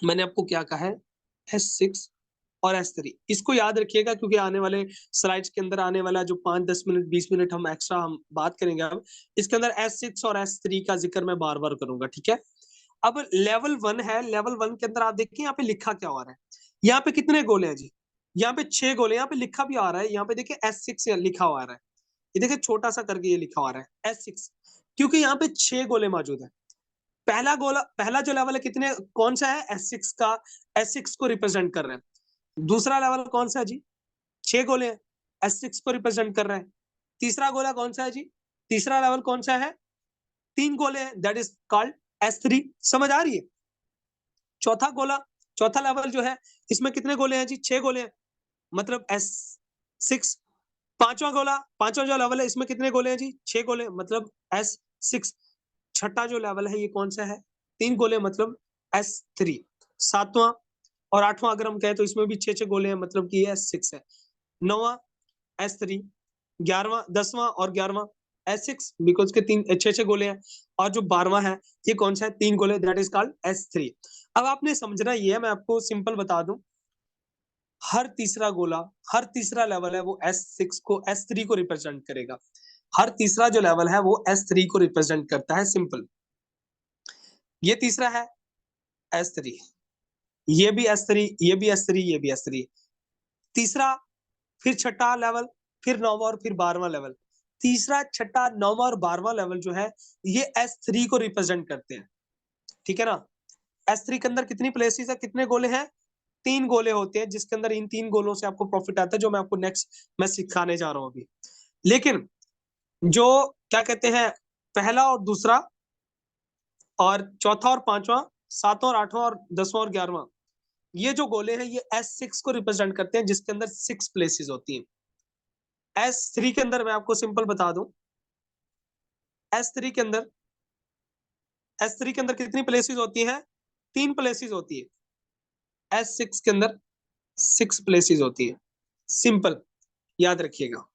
मैंने आपको क्या कहा है? S6 और S3। इसको याद रखिएगा, क्योंकि आने वाले स्लाइड्स के अंदर, आने वाला जो 5-10 मिनट 20 मिनट हम एक्स्ट्रा हम बात करेंगे, अब इसके अंदर S6 और S3 का जिक्र मैं बार बार करूंगा। ठीक है। अब लेवल 1 है, लेवल 1 के अंदर आप देखिए यहाँ पे लिखा क्या हो रहा है। यहाँ पे कितने गोले हैं जी? यहाँ पे 6 गोले। यहाँ पे लिखा भी आ रहा है, यहाँ पे देखिए S6 लिखा हुआ आ रहा है। ये देखिए छोटा सा करके ये लिखा हुआ आ रहा है S6, क्योंकि यहाँ पे 6 गोले मौजूद है। पहला गोला, पहला जो लेवल है कितने, कौन सा है? S6 का, S6 को रिप्रेजेंट कर रहे हैं। दूसरा लेवल कौन सा है जी? 6 गोले हैं, S6 को रिप्रेजेंट कर रहे हैं। तीसरा गोला कौन सा है जी? तीसरा लेवल कौन सा है? 3 गोले हैं, दैट इज कॉल्ड S3। समझ आ रही है? चौथा गोला, चौथा लेवल जो है, इसमें कितने गोले हैं जी? 6 गोले हैं, मतलब S6। पांचवा गोला, पांचवा जो लेवल है, इसमें कितने गोले हैं जी? 6 गोले, मतलब S6। छठा जो लेवल है ये कौन सा है? 3 गोले, मतलब S3। सातवां और आठवां अगर हम कहें तो इसमें भी 6-6 गोले हैं, मतलब कि ये S6 है। नौवां S3, 11वां, 10वां और 11वां S6, बिकॉज के 6-6 गोले हैं। और जो 12वां है, ये कौन सा है? 3 गोले, दैट इज कॉल्ड S3। अब आपने समझना ये है, मैं आपको सिंपल बता दूं, हर तीसरा गोला, हर तीसरा लेवल है वो S6 को S3 को रिप्रेजेंट करेगा। हर तीसरा जो लेवल है वो S3 को रिप्रेजेंट करता है, सिंपल। ये तीसरा है S3, ये भी S3, ये भी S3, ये भी S3। तीसरा, फिर छठा लेवल, फिर नौवां और फिर 12वां लेवल। तीसरा, छठा, नौवां और 12वां लेवल जो है ये S3 को रिप्रेजेंट करते हैं, ठीक है ना। S3 के अंदर कितनी प्लेसेस है, कितने गोले हैं? 3 गोले होते हैं, जिसके अंदर इन 3 गोलों से आपको प्रॉफिट आता है, जो मैं आपको नेक्स्ट मैं सिखाने जा रहा हूं अभी। लेकिन जो क्या कहते हैं, पहला और दूसरा और चौथा और पांचवा, सातवां और आठवां और 10वां और 11वां, ये जो गोले हैं ये S6 को रिप्रेजेंट करते हैं, जिसके अंदर 6 प्लेसेस होती हैं। S3 के अंदर मैं आपको सिंपल बता दूं, S3 के अंदर S3 के अंदर कितनी प्लेसेस होती हैं? 3 प्लेसेस होती है। S6 के अंदर 6 प्लेसेस होती है, सिंपल, याद रखिएगा।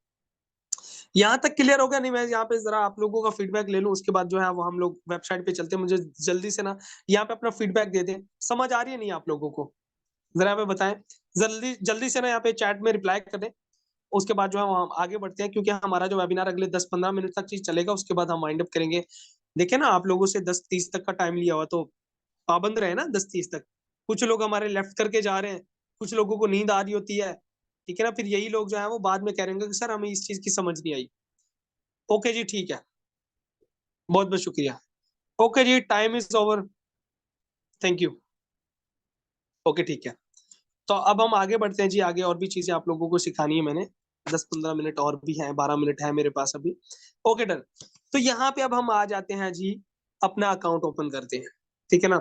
यहाँ तक क्लियर हो गया? नहीं, मैं यहाँ पे जरा आप लोगों का फीडबैक ले लूं, उसके बाद जो है वो हम लोग वेबसाइट पे चलते हैं। मुझे जल्दी से ना यहाँ पे अपना फीडबैक दे दें। समझ आ रही है नहीं आप लोगों को? जरा हमें बताएं, जल्दी जल्दी से ना यहाँ पे चैट में रिप्लाई कर दें। उसके बाद जो है हम आगे बढ़ते हैं, क्योंकि हमारा जो वेबिनार अगले 10-15 मिनट तक चीज चलेगा, उसके बाद हम माइंड अप करेंगे। देखिए ना, आप लोगों से 10:30 तक का टाइम लिया हुआ, तो पाबंद रहे ना 10:30 तक। कुछ लोग हमारे लेफ्ट करके जा रहे हैं, कुछ लोगों को नींद आ रही होती है, ठीक है ना। फिर यही लोग जो है वो बाद में कह रहे कि सर हमें इस चीज की समझ नहीं आई। ओके जी, ठीक है, बहुत बहुत शुक्रिया। ओके जी, time is over, thank you. Okay, ठीक है। तो अब हम आगे बढ़ते हैं जी, आगे और भी चीजें आप लोगों को सिखानी है मैंने। 10-15 मिनट और भी हैं, 12 मिनट है मेरे पास अभी। Okay, done. तो यहाँ पे अब हम आ जाते हैं जी, अपना अकाउंट ओपन करते हैं, ठीक है ना।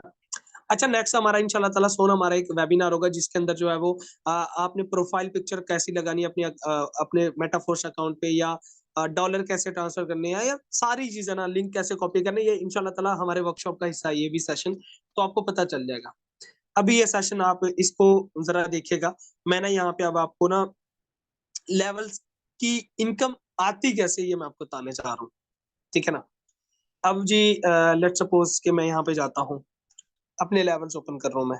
अच्छा, नेक्स्ट हमारा इंशाल्लाह ताला सोन हमारा एक वेबिनार होगा, जिसके अंदर जो है वो आपने प्रोफाइल पिक्चर कैसी लगानी है अपनी अपने मेटाफोर्स अकाउंट पे, या डॉलर कैसे ट्रांसफर करने हैं, या सारी चीजें ना, लिंक कैसे कॉपी करने, ये इंशाल्लाह ताला हमारे वर्कशॉप का हिस्सा है, ये भी सेशन, तो आपको पता चल जाएगा। अभी ये सेशन आप इसको जरा देखिएगा। मैंने यहाँ पे अब आपको ना लेवल्स की इनकम आती कैसे, ये मैं आपको बताने जा रहा हूँ, ठीक है ना। अब जी लेट सपोज कि मैं यहाँ पे जाता हूँ, अपने लेवल्स ओपन कर रहा हूँ मैं।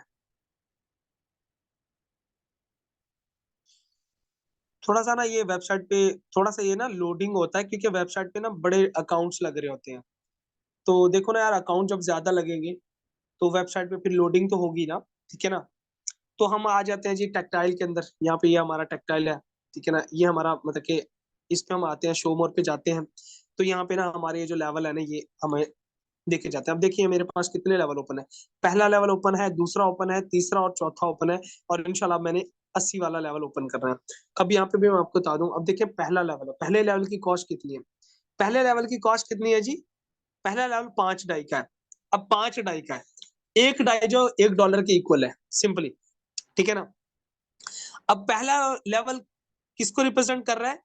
थोड़ा सा ना ये वेबसाइट पे थोड़ा सा ये ना लोडिंग होता है, क्योंकि वेबसाइट पे ना बड़े अकाउंट्स लग रहे होते हैं। तो देखो ना यार, अकाउंट जब ज्यादा लगेंगे तो वेबसाइट पे फिर लोडिंग तो होगी ना, ठीक है ना। तो हम आ जाते हैं जी टेक्टाइल के अंदर। यहाँ पे ये हमारा टेक्टाइल है, ठीक है ना। ये हमारा मतलब कि इस पे हम आते हैं, शो मोर पे जाते हैं। तो यहाँ पे ना हमारे ये जो लेवल है ना, ये हमें देखे जाते हैं। अब देखिए मेरे पास कितने लेवल ओपन है। पहला लेवल ओपन है, दूसरा ओपन है, तीसरा और चौथा ओपन है, और इंशाल्लाह मैंने 80 वाला लेवल ओपन करना है। अब यहाँ पे भी मैं आपको बता दूं, अब देखिए पहला लेवल है, पहले लेवल की कॉस्ट कितनी है? पहले लेवल की कॉस्ट कितनी है जी? पहला लेवल 5 डाई का है। अब 5 डाई का है, एक डाई जो $1 के इक्वल है, सिंपली, ठीक है ना। अब पहला लेवल किसको रिप्रेजेंट कर रहा है?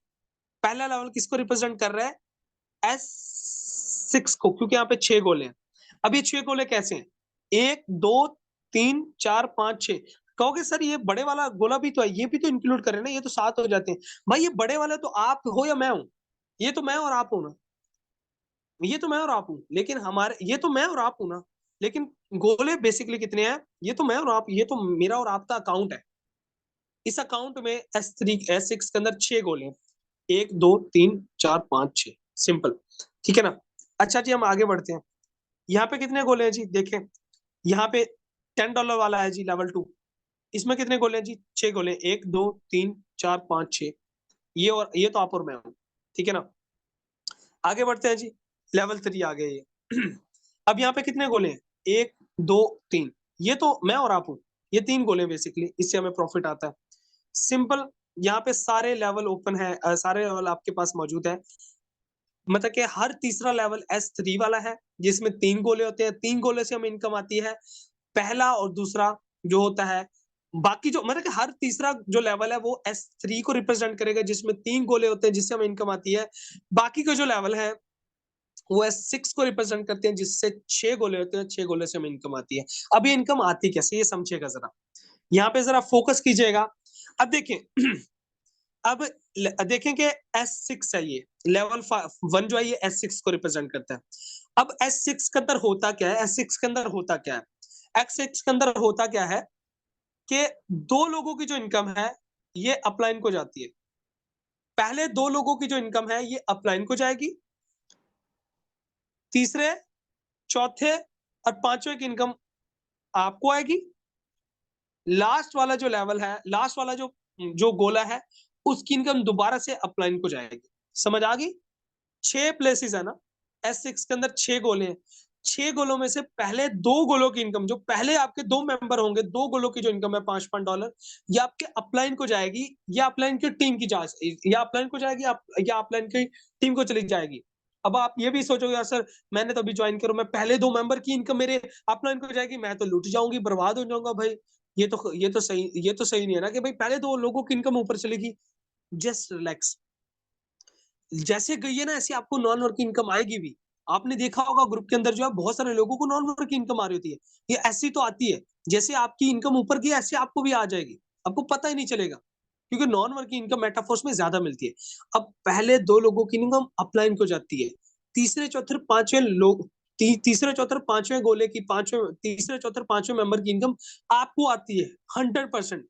पहला लेवल किसको रिप्रेजेंट कर रहा है? S6 को, क्योंकि यहाँ पे 6 गोले हैं। अब ये 6 गोले कैसे हैं? 1 2 3 4 5 6। कहोगे सर ये बड़े वाला गोला भी तो है, ये भी तो इंक्लूड करें ना, ये तो 7 हो जाते हैं। भाई ये बड़े वाले तो आप हो या मैं हूं? ये तो मैं और आप हूं ना, ये तो मैं और आप हूं, लेकिन हमारे ये तो मैं और आप हूं ना, लेकिन गोले बेसिकली कितने हैं? ये तो मैं और आप, ये तो मेरा और आपका अकाउंट है। इस अकाउंट में S6 के अंदर 6 गोले हैं, 1 2 3 4 5 6, सिंपल, ठीक है ना। अच्छा जी, हम आगे बढ़ते हैं। यहाँ पे कितने गोले हैं जी? देखें, यहाँ पे $10 वाला है जी, लेवल 2। इसमें कितने गोले हैं जी? 6 गोले, 1 2 3 4 5 6। ये और ये तो आप और मैं हूं, ठीक है ना। आगे बढ़ते हैं जी, लेवल 3 आ गए ये। अब यहाँ पे कितने गोले हैं? 1 2 3। ये तो मैं और आप हूं, ये 3 गोले बेसिकली, इससे हमें प्रॉफिट आता है, सिंपल। यहाँ पे सारे लेवल ओपन है, सारे लेवल आपके पास मौजूद है। मतलब कि हर तीसरा लेवल S3 वाला है, जिसमें 3 गोले होते हैं। 3 गोले से हमें इनकम आती है। पहला और दूसरा जो होता है, बाकी जो मतलब कि हर तीसरा जो लेवल है वो S3 को रिप्रेजेंट करेगा, जिसमें 3 गोले होते हैं, जिससे हमें इनकम आती है। बाकी के जो लेवल है वो S6 को रिप्रेजेंट करते हैं, जिससे 6 गोले होते हैं, 6 गोले से हमें इनकम आती है। अब ये इनकम आती कैसे, ये समझिएगा जरा, यहाँ पे जरा फोकस कीजिएगा। अब देखिए अब देखें कि S6 है, ये लेवल 1 जो है ये S6 को रिप्रेजेंट करता है। अब S6 के अंदर होता क्या है? S6 के अंदर होता क्या है? S6 के अंदर होता क्या है? कि 2 लोगों की जो इनकम है ये अपलाइन को जाती है। पहले 2 लोगों की जो इनकम है ये अपलाइन को जाएगी। तीसरे, चौथे और पांचवें की इनकम आपको आएगी। लास्ट वाला जो लेवल है, लास्ट वाला जो जो गोला है, उसकी इनकम दोबारा से अपलाइन को जाएगी। समझ आ गई? 6 प्लेसेस है ना, S6 के अंदर 6 गोले हैं। 6 गोलों में से पहले 2 गोलों की इनकम, जो पहले आपके 2 मेंबर होंगे, 2 गोलों की जो इनकम है $5-5, ये आपके अपलाइन को जाएगी, या अपलाइन की टीम की जांच, या अपलाइन को जाएगी, या अपलाइन की टीम को चली जाएगी। अब आप ये भी सोचोगे, यार सर मैंने तो अभी ज्वाइन करो, मैं पहले 2 मेंबर की इनकम मेरे अपलाइन को जाएगी, मैं तो लूट जाऊंगी, बर्बाद हो जाऊंगा भाई। ये तो सही नहीं है ना कि भाई पहले 2 लोगों की इनकम ऊपर चलेगी। Just relax. जैसे गई है ना, ऐसे आपको नॉन वर्क इनकम आएगी भी। आपने देखा होगा ग्रुप के अंदर जो है बहुत सारे लोगों को नॉन वर्क इनकम आ रही होती है। ये ऐसी तो आती है, जैसे आपकी इनकम ऊपर गई ऐसे आपको भी आ जाएगी, आपको पता ही नहीं चलेगा, क्योंकि नॉन वर्क की इनकम मेटाफोर्स में ज्यादा मिलती है। अब पहले 2 लोगों की इनकम अपलाइन को जाती है। तीसरे चौथे पांचवें लोग, तीसरे चौथे पांचवें गोले की, पांचवें तीसरे चौथे पांचवें मेंबर की इनकम आपको आती है 100%।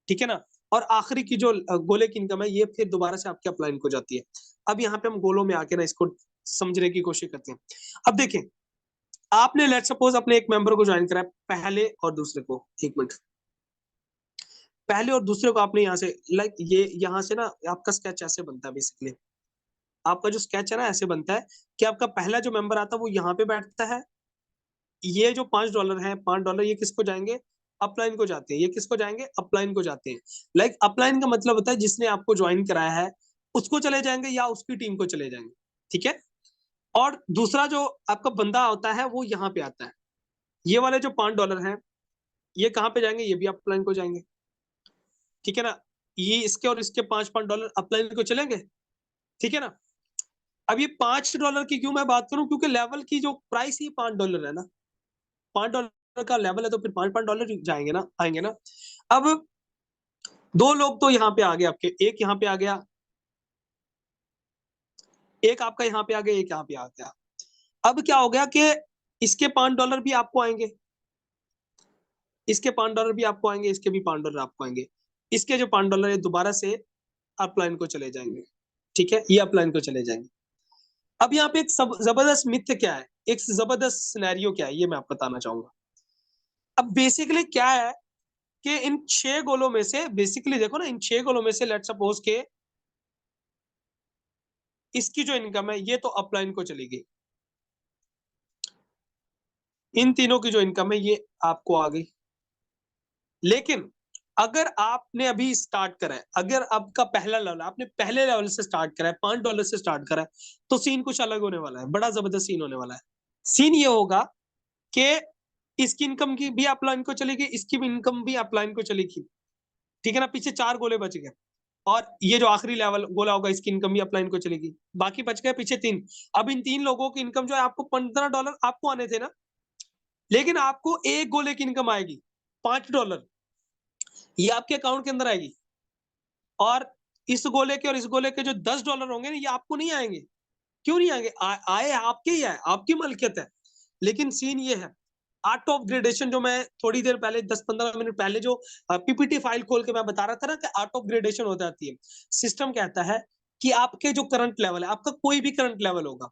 ठीक है ना? और आखिरी की जो गोले की इनकम है ये फिर दोबारा से आपके अपलाइन को जाती है। अब यहाँ पे हम गोलों में आके ना इसको समझने की कोशिश करते हैं। अब देखें, आपने लेट सपोज अपने एक मेंबर को ज्वाइन करा है, पहले और दूसरे को, एक मिनट, पहले और दूसरे को आपने यहाँ से लाइक ये यहाँ से ना आपका स्केच ऐसे बनता है बेसिकली। आपका जो स्केच है ना ऐसे बनता है कि आपका पहला जो मेंबर आता है वो यहाँ पे बैठता है। ये जो $5 है, $5 ये किसको जाएंगे? अपलाइन को जाते हैं। ये किसको जाएंगे? अपलाइन को जाते हैं। लाइक अपलाइन का मतलब होता है जिसने आपको ज्वाइन कराया है उसको चले जाएंगे या उसकी टीम को चले जाएंगे। ठीक है? और दूसरा जो आपका बंदा होता है वो यहाँ पे आता है। ये वाले जो $5 हैं ये कहाँ पे जाएंगे? ये भी अपलाइन को जाएंगे। ठीक है ना? ये इसके और इसके $5 अपलाइन को चलेंगे। ठीक है ना? अब ये $5 की क्यों मैं बात करूं, क्योंकि लेवल की जो प्राइस ही $5 है ना, $5 का लेवल है तो फिर $5 जाएंगे ना, आएंगे ना। अब 2 लोग तो यहाँ पे आ गए आपके, एक यहाँ पे आ गया, एक आपका यहाँ पे आ गया, एक यहाँ पे आ गया। अब क्या हो गया कि इसके $5 भी आपको आएंगे, इसके $5 भी आपको आएंगे, इसके भी $5 आपको आएंगे। इसके जो $5 है दोबारा से अपलाइन को चले जाएंगे। ठीक है? ये अपलाइन को चले जाएंगे। अब यहाँ पे एक जबरदस्त मिथ्य क्या है, एक जबरदस्त सिनेरियो क्या है, ये मैं आपको बताना चाहूंगा। अब बेसिकली क्या है कि इन 6 गोलों में से, बेसिकली देखो ना, इन 6 गोलों में से लेट सपोज के इसकी जो इनकम है ये तो अपलाइन को चलेगी। इन तीनों की जो इनकम है ये आपको आ गई। लेकिन अगर आपने अभी स्टार्ट करा है, अगर आपका पहला लेवल, आपने पहले लेवल से स्टार्ट करा है, $5 से स्टार्ट करा है, तो सीन कुछ अलग होने वाला है, बड़ा जबरदस्त सीन होने वाला है। सीन ये होगा कि इसकी इनकम की भी अपलाइन को चलेगी, इसकी भी इनकम भी अपलाइन को चलेगी। ठीक है ना? पीछे 4 गोले बच गए, और ये जो आखिरी लेवल गोला होगा इसकी इनकम भी अपलाइन को चलेगी। बाकी बच गए पीछे 3। अब इन 3 लोगों की इनकम जो है, आपको $15 आपको आने थे ना, लेकिन आपको एक गोले की इनकम आएगी $5। ये आपके अकाउंट के अंदर आएगी, और इस गोले के और इस गोले के जो $10 होंगे ना, ये आपको नहीं आएंगे। क्यों नहीं आएंगे? आए आपके ही है, आपकी मलकियत है। लेकिन सीन ये है, आर्ट ऑफ ग्रेडेशन, जो मैं थोड़ी देर पहले 10-15 मिनट पहले जो पीपीटी फाइल खोल के मैं बता रहा था ना कि आर्ट ऑफ ग्रेडेशन हो जाती है। सिस्टम कहता है कि आपके जो करंट लेवल है, आपका कोई भी करंट लेवल होगा,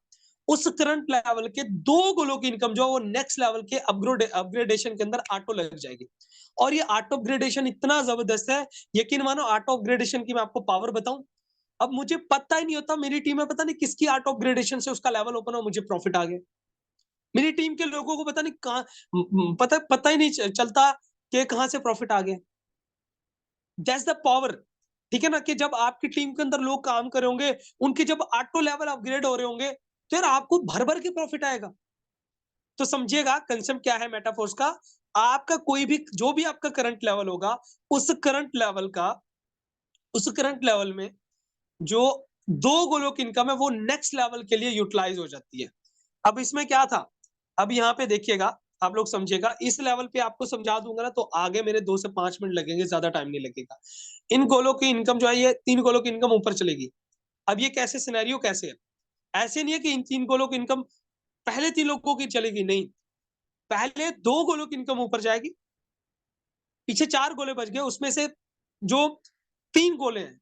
उस करंट लेवल के 2 गोलों की इनकम जो है वो नेक्स्ट लेवल के अपग्रेडेशन के अंदर ऑटो लग जाएगी। और ये आर्ट ऑफ ग्रेडेशन इतना जबरदस्त है, यकीन मानो, आर्ट ऑफ ग्रेडेशन की मैं आपको पावर बताऊं। अब मुझे पता ही नहीं होता, मेरी टीम में पता नहीं किसकी आर्ट ऑफ ग्रेडेशन से उसका लेवल ओपन हो, मुझे प्रॉफिट आ गया। मेरी टीम के लोगों को पता नहीं कहाँ, पता ही नहीं चलता कि कहाँ से प्रॉफिट आ गया। That's the power. ठीक है ना? कि जब आपकी टीम के अंदर लोग काम कर रहे होंगे, उनके जब ऑटो लेवल अपग्रेड हो रहे होंगे, तो यार आपको भर भर के प्रॉफिट आएगा। तो समझिएगा कंसेप्ट क्या है मेटाफोर्स का। आपका कोई भी, जो भी आपका करंट लेवल होगा, उस करंट लेवल का, उस करंट लेवल में जो 2 गोलों की इनकम है वो नेक्स्ट लेवल के लिए यूटिलाइज हो जाती है। अब इसमें क्या था, अब यहाँ पे देखिएगा, आप लोग समझिएगा, इस लेवल पे आपको समझा दूंगा ना तो आगे मेरे 2 से 5 मिनट लगेंगे, ज्यादा टाइम नहीं लगेगा। इन गोलों की इनकम जो है, ये 3 गोलों की इनकम ऊपर चलेगी। अब ये कैसे सिनेरियो कैसे है? ऐसे नहीं है कि इन 3 गोलों की इनकम पहले 3 लोगों की चलेगी, नहीं। पहले 2 गोलों की इनकम ऊपर जाएगी, पीछे 4 गोले बच गए, उसमें से जो 3 गोले हैं,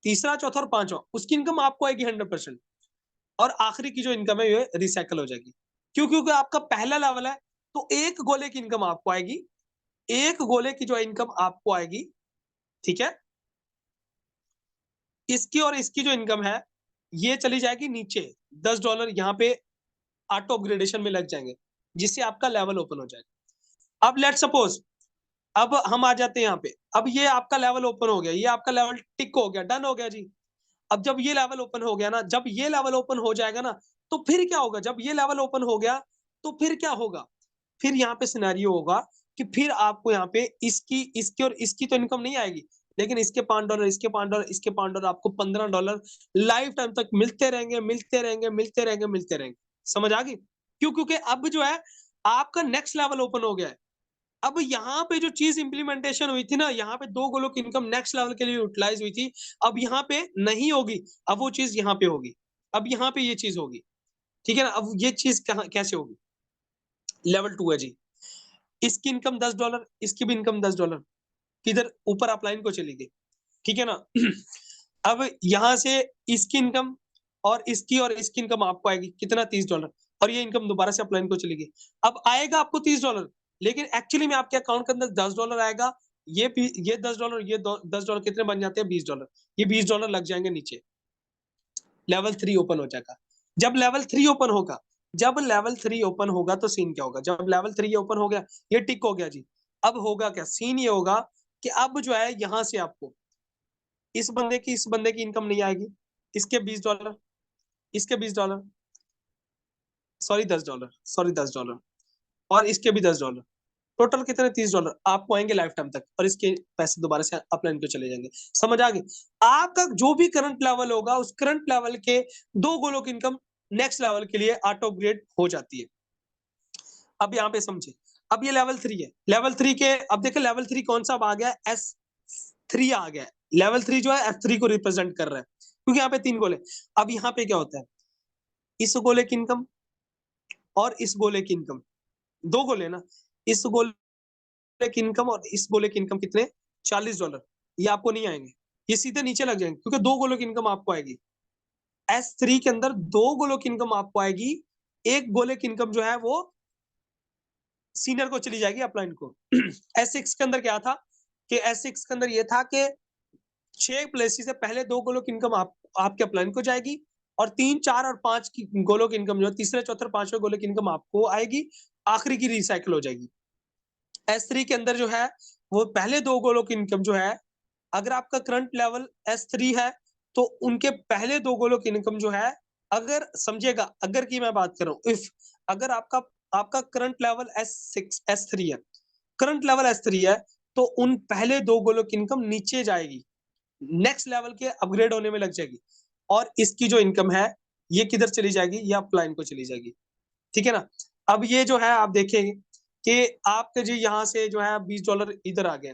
तीसरा, चौथा और पांचवा, उसकी इनकम आपको आएगी 100%। और आखिरी की जो इनकम है ये रिसाइकल हो जाएगी। क्यों? क्योंकि आपका पहला लेवल है, तो 1 गोले की इनकम आपको आएगी। 1 गोले की जो इनकम आपको आएगी, ठीक है? इसकी और इसकी जो इनकम है, ये चली जाएगी नीचे। $10 यहाँ पे ऑटो अपग्रेडेशन में लग जाएंगे, जिससे आपका लेवल ओपन हो जाएगा। अब लेट्स सपोज, अब हम आ जाते हैं यहाँ पे। अब ये आपका लेवल ओपन हो गया, ये आपका लेवल टिक हो गया, डन हो गया जी। अब जब ये लेवल ओपन हो गया ना, जब ये लेवल ओपन हो जाएगा ना, तो फिर क्या होगा? जब ये लेवल ओपन हो गया, तो फिर क्या होगा? फिर यहाँ पे सिनेरियो होगा कि फिर आपको यहाँ पे इसकी, इसकी और इसकी तो इनकम नहीं आएगी, लेकिन इसके $5, इसके $5, इसके $5 आपको $15 लाइफ टाइम तक मिलते रहेंगे, मिलते रहेंगे, मिलते रहेंगे, मिलते रहेंगे। समझ आ गई? क्यों? क्योंकि अब जो है आपका नेक्स्ट लेवल ओपन हो गया है। अब यहाँ पे जो चीज इंप्लीमेंटेशन हुई थी ना, यहाँ पे 2 गोलों की इनकम नेक्स्ट लेवल के लिए यूटिलाइज हुई थी, अब यहाँ पे नहीं होगी। अब वो चीज यहाँ पे होगी। अब यहाँ पे ये चीज होगी, ठीक है ना? अब ये चीज कहाँ कैसे होगी? लेवल 2 है जी। इसकी इनकम $10, इसकी भी इनकम $10। किधर? ऊपर आप लाइन को चली गई, ठीक है ना? अब यहाँ से इसकी इनकम और इसकी इनकम आपको आएगी कितना? $30। और ये इनकम दोबारा से अपलाइन को चली गई। अब आएगा आपको $30, लेकिन एक्चुअली में आपके अकाउंट के अंदर $10 आएगा। ये $10, ये $10 कितने बन जाते हैं? $20। ये $20 लग जाएंगे नीचे। लेवल 3 ओपन हो जाएगा। जब लेवल 3 ओपन होगा, जब लेवल 3 ओपन होगा तो सीन क्या होगा? जब लेवल 3 ओपन हो गया, ये टिक हो गया जी। अब होगा क्या? सीन ये होगा कि अब जो है यहाँ से आपको इस बंदे की इनकम नहीं आएगी। इसके $20, इसके $20, सॉरी $10 और इसके भी $10। टोटल कितने? $30 आपको आएंगे लाइफ टाइम तक, और इसके पैसे दोबारा से अपलाइन पे चले जाएंगे। समझ आ गई? आपका जो भी करंट लेवल होगा, उस करंट लेवल के 2 गोलों की इनकम नेक्स्ट लेवल के लिए ऑटो अपग्रेड हो जाती है। अब यहाँ पे समझे, अब ये लेवल 3 है। लेवल 3 के, अब देखिए लेवल 3 कौन सा आ गया? S3 आ गया। लेवल 3 जो है F3 को रिप्रेजेंट कर रहा है, क्योंकि यहाँ पे 3 गोले। अब यहाँ पे क्या होता है? इस गोले की इनकम और इस गोले की इनकम, 2 गोले ना, इस गोले की इनकम और इस गोले की इनकम कितने? $40। ये आपको नहीं आएंगे, ये सीधे नीचे लग जाएंगे, क्योंकि 2 गोलों की इनकम आपको आएगी। S3 के अंदर 2 गोलों की इनकम आपको आएगी। एक गोले की इनकम जो है वो सीनियर को चली जाएगी, अपलाइन को। S6 के अंदर क्या था कि S6 के अंदर ये था कि 6 प्लेसेस से पहले 2 गोलों की इनकम आपके अपलाइन को जाएगी, और 3, 4 और 5 की गोलों की इनकम जो है, तीसरे, चौथे, पांचवें गोले की इनकम आपको आएगी, आखिरी की रिसाइकिल हो जाएगी। S3 के अंदर जो है वो पहले 2 गोलों की इनकम जो है, अगर आपका करंट लेवल S3 है, तो उनके पहले 2 गोलों की इनकम जो है, अगर समझिएगा, अगर की मैं बात कर रहा हूँ, इफ अगर आपका करंट लेवल S3 है, करंट लेवल S3 है, तो उन पहले 2 गोलों की इनकम नीचे जाएगी, नेक्स्ट लेवल के अपग्रेड होने में लग जाएगी, और इसकी जो इनकम है ये किधर चली जाएगी? ये अपलाइन को चली जाएगी, ठीक है ना? अब ये जो है आप देखेंगे कि आपके जी यहाँ से जो है $20 इधर आ गए,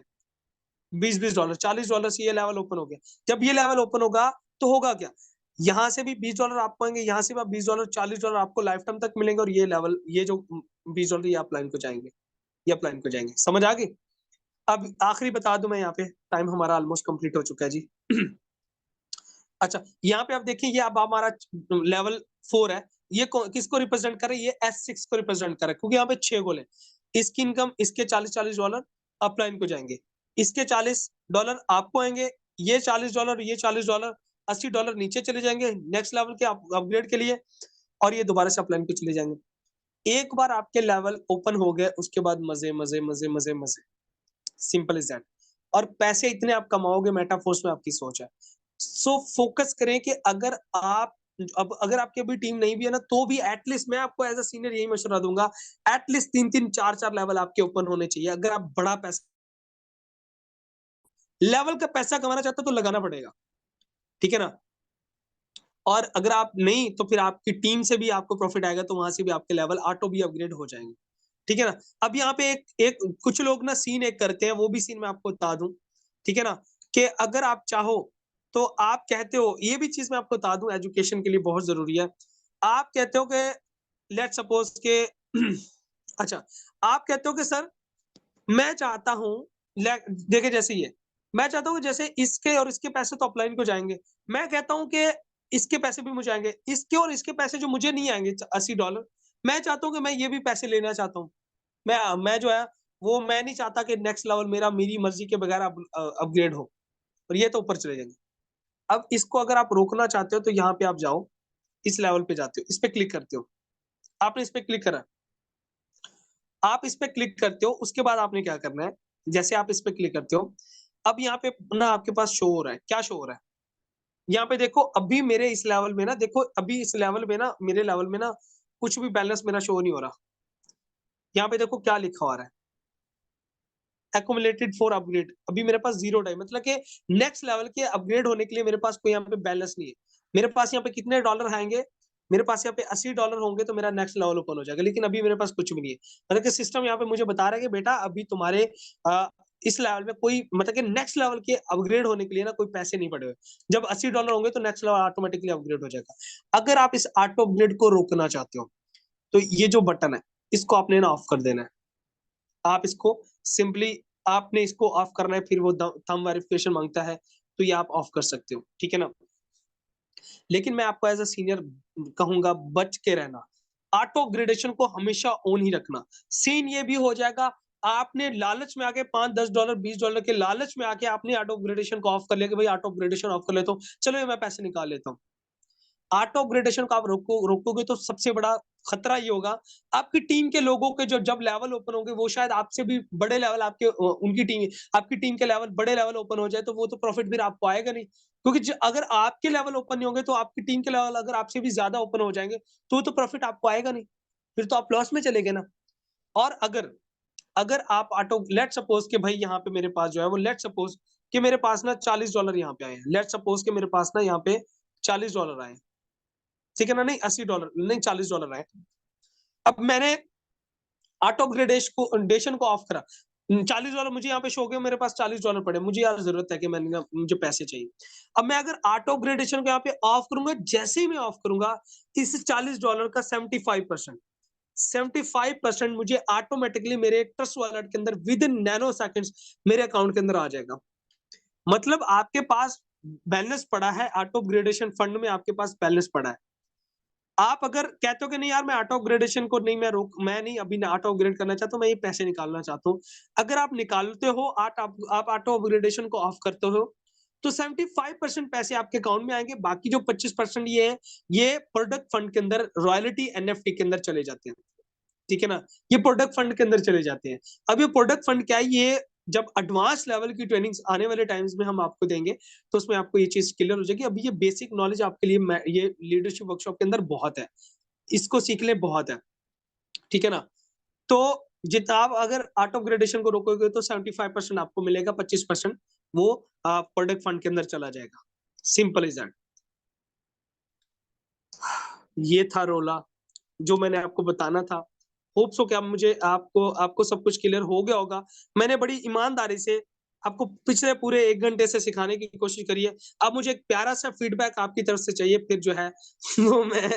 $20 $40 से ये लेवल ओपन हो गया। जब ये लेवल ओपन होगा तो होगा क्या? यहाँ से भी $20 आपको आएंगे, यहाँ से भी $20 $40 आपको लाइफ टाइम तक मिलेंगे, और ये लेवल, ये जो $20 ये अपलाइन को जाएंगे, ये अपलाइन को जाएंगे। समझ आ गई? अब आखिरी बता दूं मैं, यहाँ पे टाइम हमारा ऑलमोस्ट कंप्लीट हो चुका है जी। अच्छा, यहाँ पे आप देखिए, ये अब हमारा लेवल 4 है। ये किसको रिप्रेजेंट कर रहा है? ये S6 को रिप्रेजेंट कर रहा है, क्योंकि यहाँ पे 6 गोल है। इसकी इनकम, इसके $40 अपलाइन को जाएंगे, इसके $40 आपको आएंगे, ये $40, ये $40, $80 नीचे चले जाएंगे नेक्स्ट लेवल के अपग्रेड के लिए, और ये दोबारा से अपलाइन को चले जाएंगे। एक बार आपके लेवल ओपन हो गए, उसके बाद मजे मजे मजे मजे मजे, सिंपल इज दैट। और पैसे इतने आप कमाओगे, मेटाफोर्स में आपकी सोच है। सो फोकस करें कि अगर आपकी अभी टीम नहीं भी है ना, तो भी एटलीस्ट मैं आपको एज अ सीनियर यही मशवरा दूंगा, एटलीस्ट 3-3 4-4 लेवल आपके ओपन होने चाहिए। अगर आप बड़ा पैसा लेवल का पैसा कमाना चाहते हो तो लगाना पड़ेगा, ठीक है ना? और अगर आप नहीं, तो फिर आपकी टीम से भी आपको प्रॉफिट आएगा, तो वहां से भी आपके लेवल ऑटो भी अपग्रेड हो जाएंगे, ठीक है ना? अब यहाँ पे एक कुछ लोग ना सीन एक करते हैं, वो भी सीन मैं आपको बता दूं, ठीक है ना? कि अगर आप चाहो तो आप कहते हो, ये भी चीज मैं आपको बता दूं, एजुकेशन के लिए बहुत जरूरी है। आप कहते हो कि लेट सपोज के अच्छा, आप कहते हो कि सर मैं चाहता हूं देखे जैसे ये मैं चाहता हूँ जैसे इसके और इसके पैसे तो अपलाइन को जाएंगे, मैं कहता हूँ कि इसके पैसे भी मुझे आएंगे, इसके और इसके पैसे जो मुझे नहीं आएंगे $80, मैं चाहता हूँ कि मैं ये भी पैसे लेना चाहता हूँ। मैं जो है वो मैं नहीं चाहता कि नेक्स्ट लेवल मेरा मेरी मर्जी के बगैर अपग्रेड हो और ये तो ऊपर चले जाएंगे। अब इसको अगर आप रोकना चाहते हो तो यहाँ पे आप जाओ, इस लेवल पे जाते हो, इस पे क्लिक करते हो, आपने इस पे क्लिक करा, आप इस पे क्लिक करते हो, उसके बाद आपने क्या करना है, जैसे आप इस पे क्लिक करते हो, अब यहाँ पे ना आपके पास शो हो रहा है, क्या शो हो रहा है? यहाँ पे देखो अभी मेरे इस लेवल में ना देखो अभी इस लेवल में ना मेरे लेवल में ना कुछ भी बैलेंस मेरा शो नहीं हो रहा। यहाँ पे देखो क्या लिखा हुआ है, एक्युमुलेटेड फॉर अपग्रेड, अभी मेरे पास 0 टाइम, मतलब कि नेक्स्ट लेवल के अपग्रेड होने के लिए मेरे पास कोई यहाँ पे बैलेंस नहीं है। मेरे पास यहाँ पे कितने डॉलर आएंगे, मेरे पास यहाँ पे $80 होंगे तो मेरा नेक्स्ट लेवल ओपन हो जाएगा, लेकिन अभी मेरे पास कुछ भी नहीं है। मतलब कि सिस्टम यहाँ पे मुझे बता रहा है कि बेटा अभी तुम्हारे इस लेवल में कोई मतलब कि नेक्स्ट लेवल के अपग्रेड होने के लिए ना कोई पैसे नहीं पड़े हुए। जब $80 होंगे तो नेक्स्ट लेवल ऑटोमेटिकली अपग्रेड हो जाएगा। अगर आप इस ऑटो अपग्रेड को रोकना चाहते हो तो ये जो बटन है इसको आपने ना ऑफ कर देना है। आप इसको सिंपली आपने इसको ऑफ करना है, फिर वो थंब वेरिफिकेशन मांगता है तो ये आप ऑफ कर सकते हो, ठीक है ना। लेकिन मैं आपको एज अ सीनियर कहूंगा बच के रहना, ऑटो ग्रेडेशन को हमेशा ऑन ही रखना। सीन ये भी हो जाएगा आपने लालच में आके $5-10 $20 के लालच में आके आपने ऑटो ग्रेडेशन को ऑफ कर लिया कि भाई ऑटो ग्रेडेशन ऑफ कर लेता हूँ, चलो ये मैं पैसे निकाल लेता हूँ। ऑटो अपग्रेडेशन को आप रोकोगे तो सबसे बड़ा खतरा ये होगा, आपकी टीम के लोगों के जो जब लेवल ओपन होंगे वो शायद आपसे भी बड़े लेवल उनकी टीम आपकी टीम के लेवल बड़े लेवल ओपन हो जाए तो वो तो प्रॉफिट फिर आपको आएगा नहीं, क्योंकि अगर आपके लेवल ओपन नहीं होंगे तो आपकी टीम के लेवल अगर आपसे भी ज्यादा ओपन हो जाएंगे तो तो प्रॉफिट आपको आएगा नहीं, फिर तो आप लॉस में चले गए ना। और अगर अगर आप ऑटो लेट सपोज कि भाई यहाँ पे मेरे पास जो है वो लेट सपोज कि मेरे पास ना $40 यहाँ पे आए हैं, लेट सपोज कि मेरे पास ना यहाँ पे $40 आए, ठीक है ना, नहीं $80 नहीं $40 आए। अब मैंने ऑटो ग्रेडेशन को ऑफ करा, $40 मुझे यहाँ पे शो हो गया, मेरे पास $40 पड़े, मुझे यार जरूरत है कि मैंने ना मुझे पैसे चाहिए। अब मैं अगर ऑटो ग्रेडेशन को यहाँ पे ऑफ करूंगा, जैसे ही मैं ऑफ करूंगा इस $40 का 75% मुझे ऑटोमेटिकली मेरे ट्रस्ट वॉलेट के अंदर विद इन नैनो सेकंड्स मेरे अकाउंट के अंदर आ जाएगा। मतलब आपके पास बैलेंस पड़ा है, ऑटो ग्रेडेशन फंड में आपके पास बैलेंस पड़ा है। आप अगर कहते हो कि नहीं यार मैं ऑटो अपग्रेडेशन को नहीं मैं नहीं अभी ऑटो अपग्रेड करना चाहता हूँ, मैं ये पैसे निकालना चाहता हूँ। अगर आप निकालते हो आप ऑटो अपग्रेडेशन को ऑफ करते हो तो 75% पैसे आपके अकाउंट में आएंगे, बाकी जो 25% ये है ये प्रोडक्ट फंड के अंदर रॉयल्टी एनएफटी के अंदर चले जाते हैं, ठीक है ना। ये प्रोडक्ट फंड के अंदर चले जाते हैं। अब ये प्रोडक्ट फंड क्या है, ये जब एडवांस लेवल की ट्रेनिंग्स आने वाले टाइम्स में हम आपको देंगे तो उसमें आपको ये चीज क्लियर हो जाएगी। अभी ये बेसिक नॉलेज आपके लिए ये लीडरशिप वर्कशॉप के अंदर बहुत है, इसको सीख ले बहुत है, ठीक है ना। तो जितना आप अगर ऑटो ग्रेडेशन को रोकोगे तो 75% आपको मिलेगा, 25% वो प्रोडक्ट फंड के अंदर चला जाएगा, सिंपल इज दैट। ये था रोला जो मैंने आपको बताना था। होप सो कि अब मुझे आपको सब कुछ क्लियर हो गया होगा। मैंने बड़ी ईमानदारी से आपको पिछले पूरे 1 घंटे से सिखाने की कोशिश करी है। अब मुझे एक प्यारा सा फीडबैक आपकी तरफ से चाहिए, फिर जो है वो मैं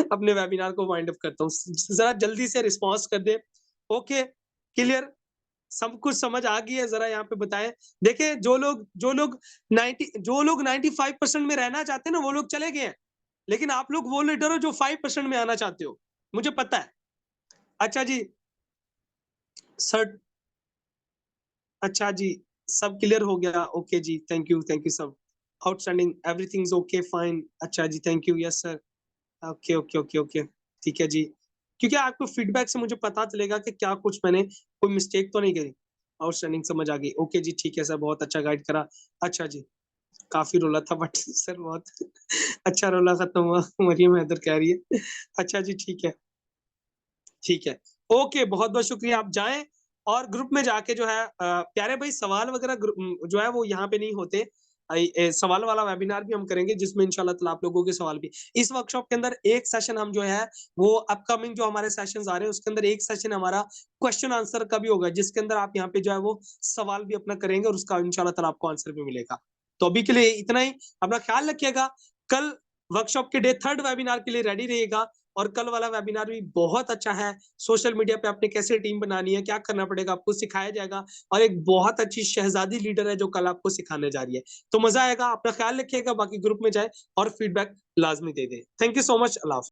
अपने वेबिनार को वाइंड अप करता हूँ। जरा जल्दी से रिस्पॉन्स कर दे। ओके, क्लियर, सब कुछ समझ आ गई है, जरा यहाँ पे बताएं। देखिए जो लोग 95% में रहना चाहते हैं ना वो लोग चले गए हैं, लेकिन आप लोग वो लीडर हो जो 5% में आना चाहते हो, मुझे पता है। अच्छा जी सर, अच्छा जी सब क्लियर हो गया, ओके जी, थैंक यू सब, outstanding, everything is okay fine, अच्छा जी thank you, yes sir, okay okay okay okay, ठीक है जी। क्योंकि आपको फीडबैक से मुझे पता चलेगा कि क्या कुछ मैंने कोई मिस्टेक तो नहीं करी। आउटस्टैंडिंग समझ आ गई, ओके जी ठीक है सर, बहुत अच्छा गाइड करा। अच्छा जी, काफी रोला था बट सर बहुत अच्छा रोला खत्म हुआ, मरियम हैदर कह रही है। अच्छा जी ठीक है, ठीक है, ओके, बहुत बहुत शुक्रिया। आप जाएं और ग्रुप में जाके जो है प्यारे भाई सवाल वगैरह जो है वो यहाँ पे नहीं होते। सवाल वाला वेबिनार भी हम करेंगे जिसमें इंशाल्लाह ताला आप लोगों के सवाल भी इस वर्कशॉप के अंदर एक सेशन हम जो है वो अपकमिंग जो हमारे सेशंस आ रहे हैं उसके अंदर एक सेशन हमारा क्वेश्चन आंसर का भी होगा, जिसके अंदर आप यहाँ पे जो है वो सवाल भी अपना करेंगे और उसका इंशाल्लाह ताला आपको आंसर भी मिलेगा। तो अभी के लिए इतना ही, अपना ख्याल रखिएगा। कल वर्कशॉप के डे 3rd वेबिनार के लिए रेडी रहिएगा। और कल वाला वेबिनार भी बहुत अच्छा है। सोशल मीडिया पे आपने कैसे टीम बनानी है, क्या करना पड़ेगा, आपको सिखाया जाएगा और एक बहुत अच्छी शहज़ादी लीडर है जो कल आपको सिखाने जा रही है। तो मज़ा आएगा, अपना ख़्याल रखिएगा, बाकी ग्रुप में जाएँ और फीडबैक लाज़मी दे दें। थैंक यू सो मच, अल्लाह हाफ़िज़।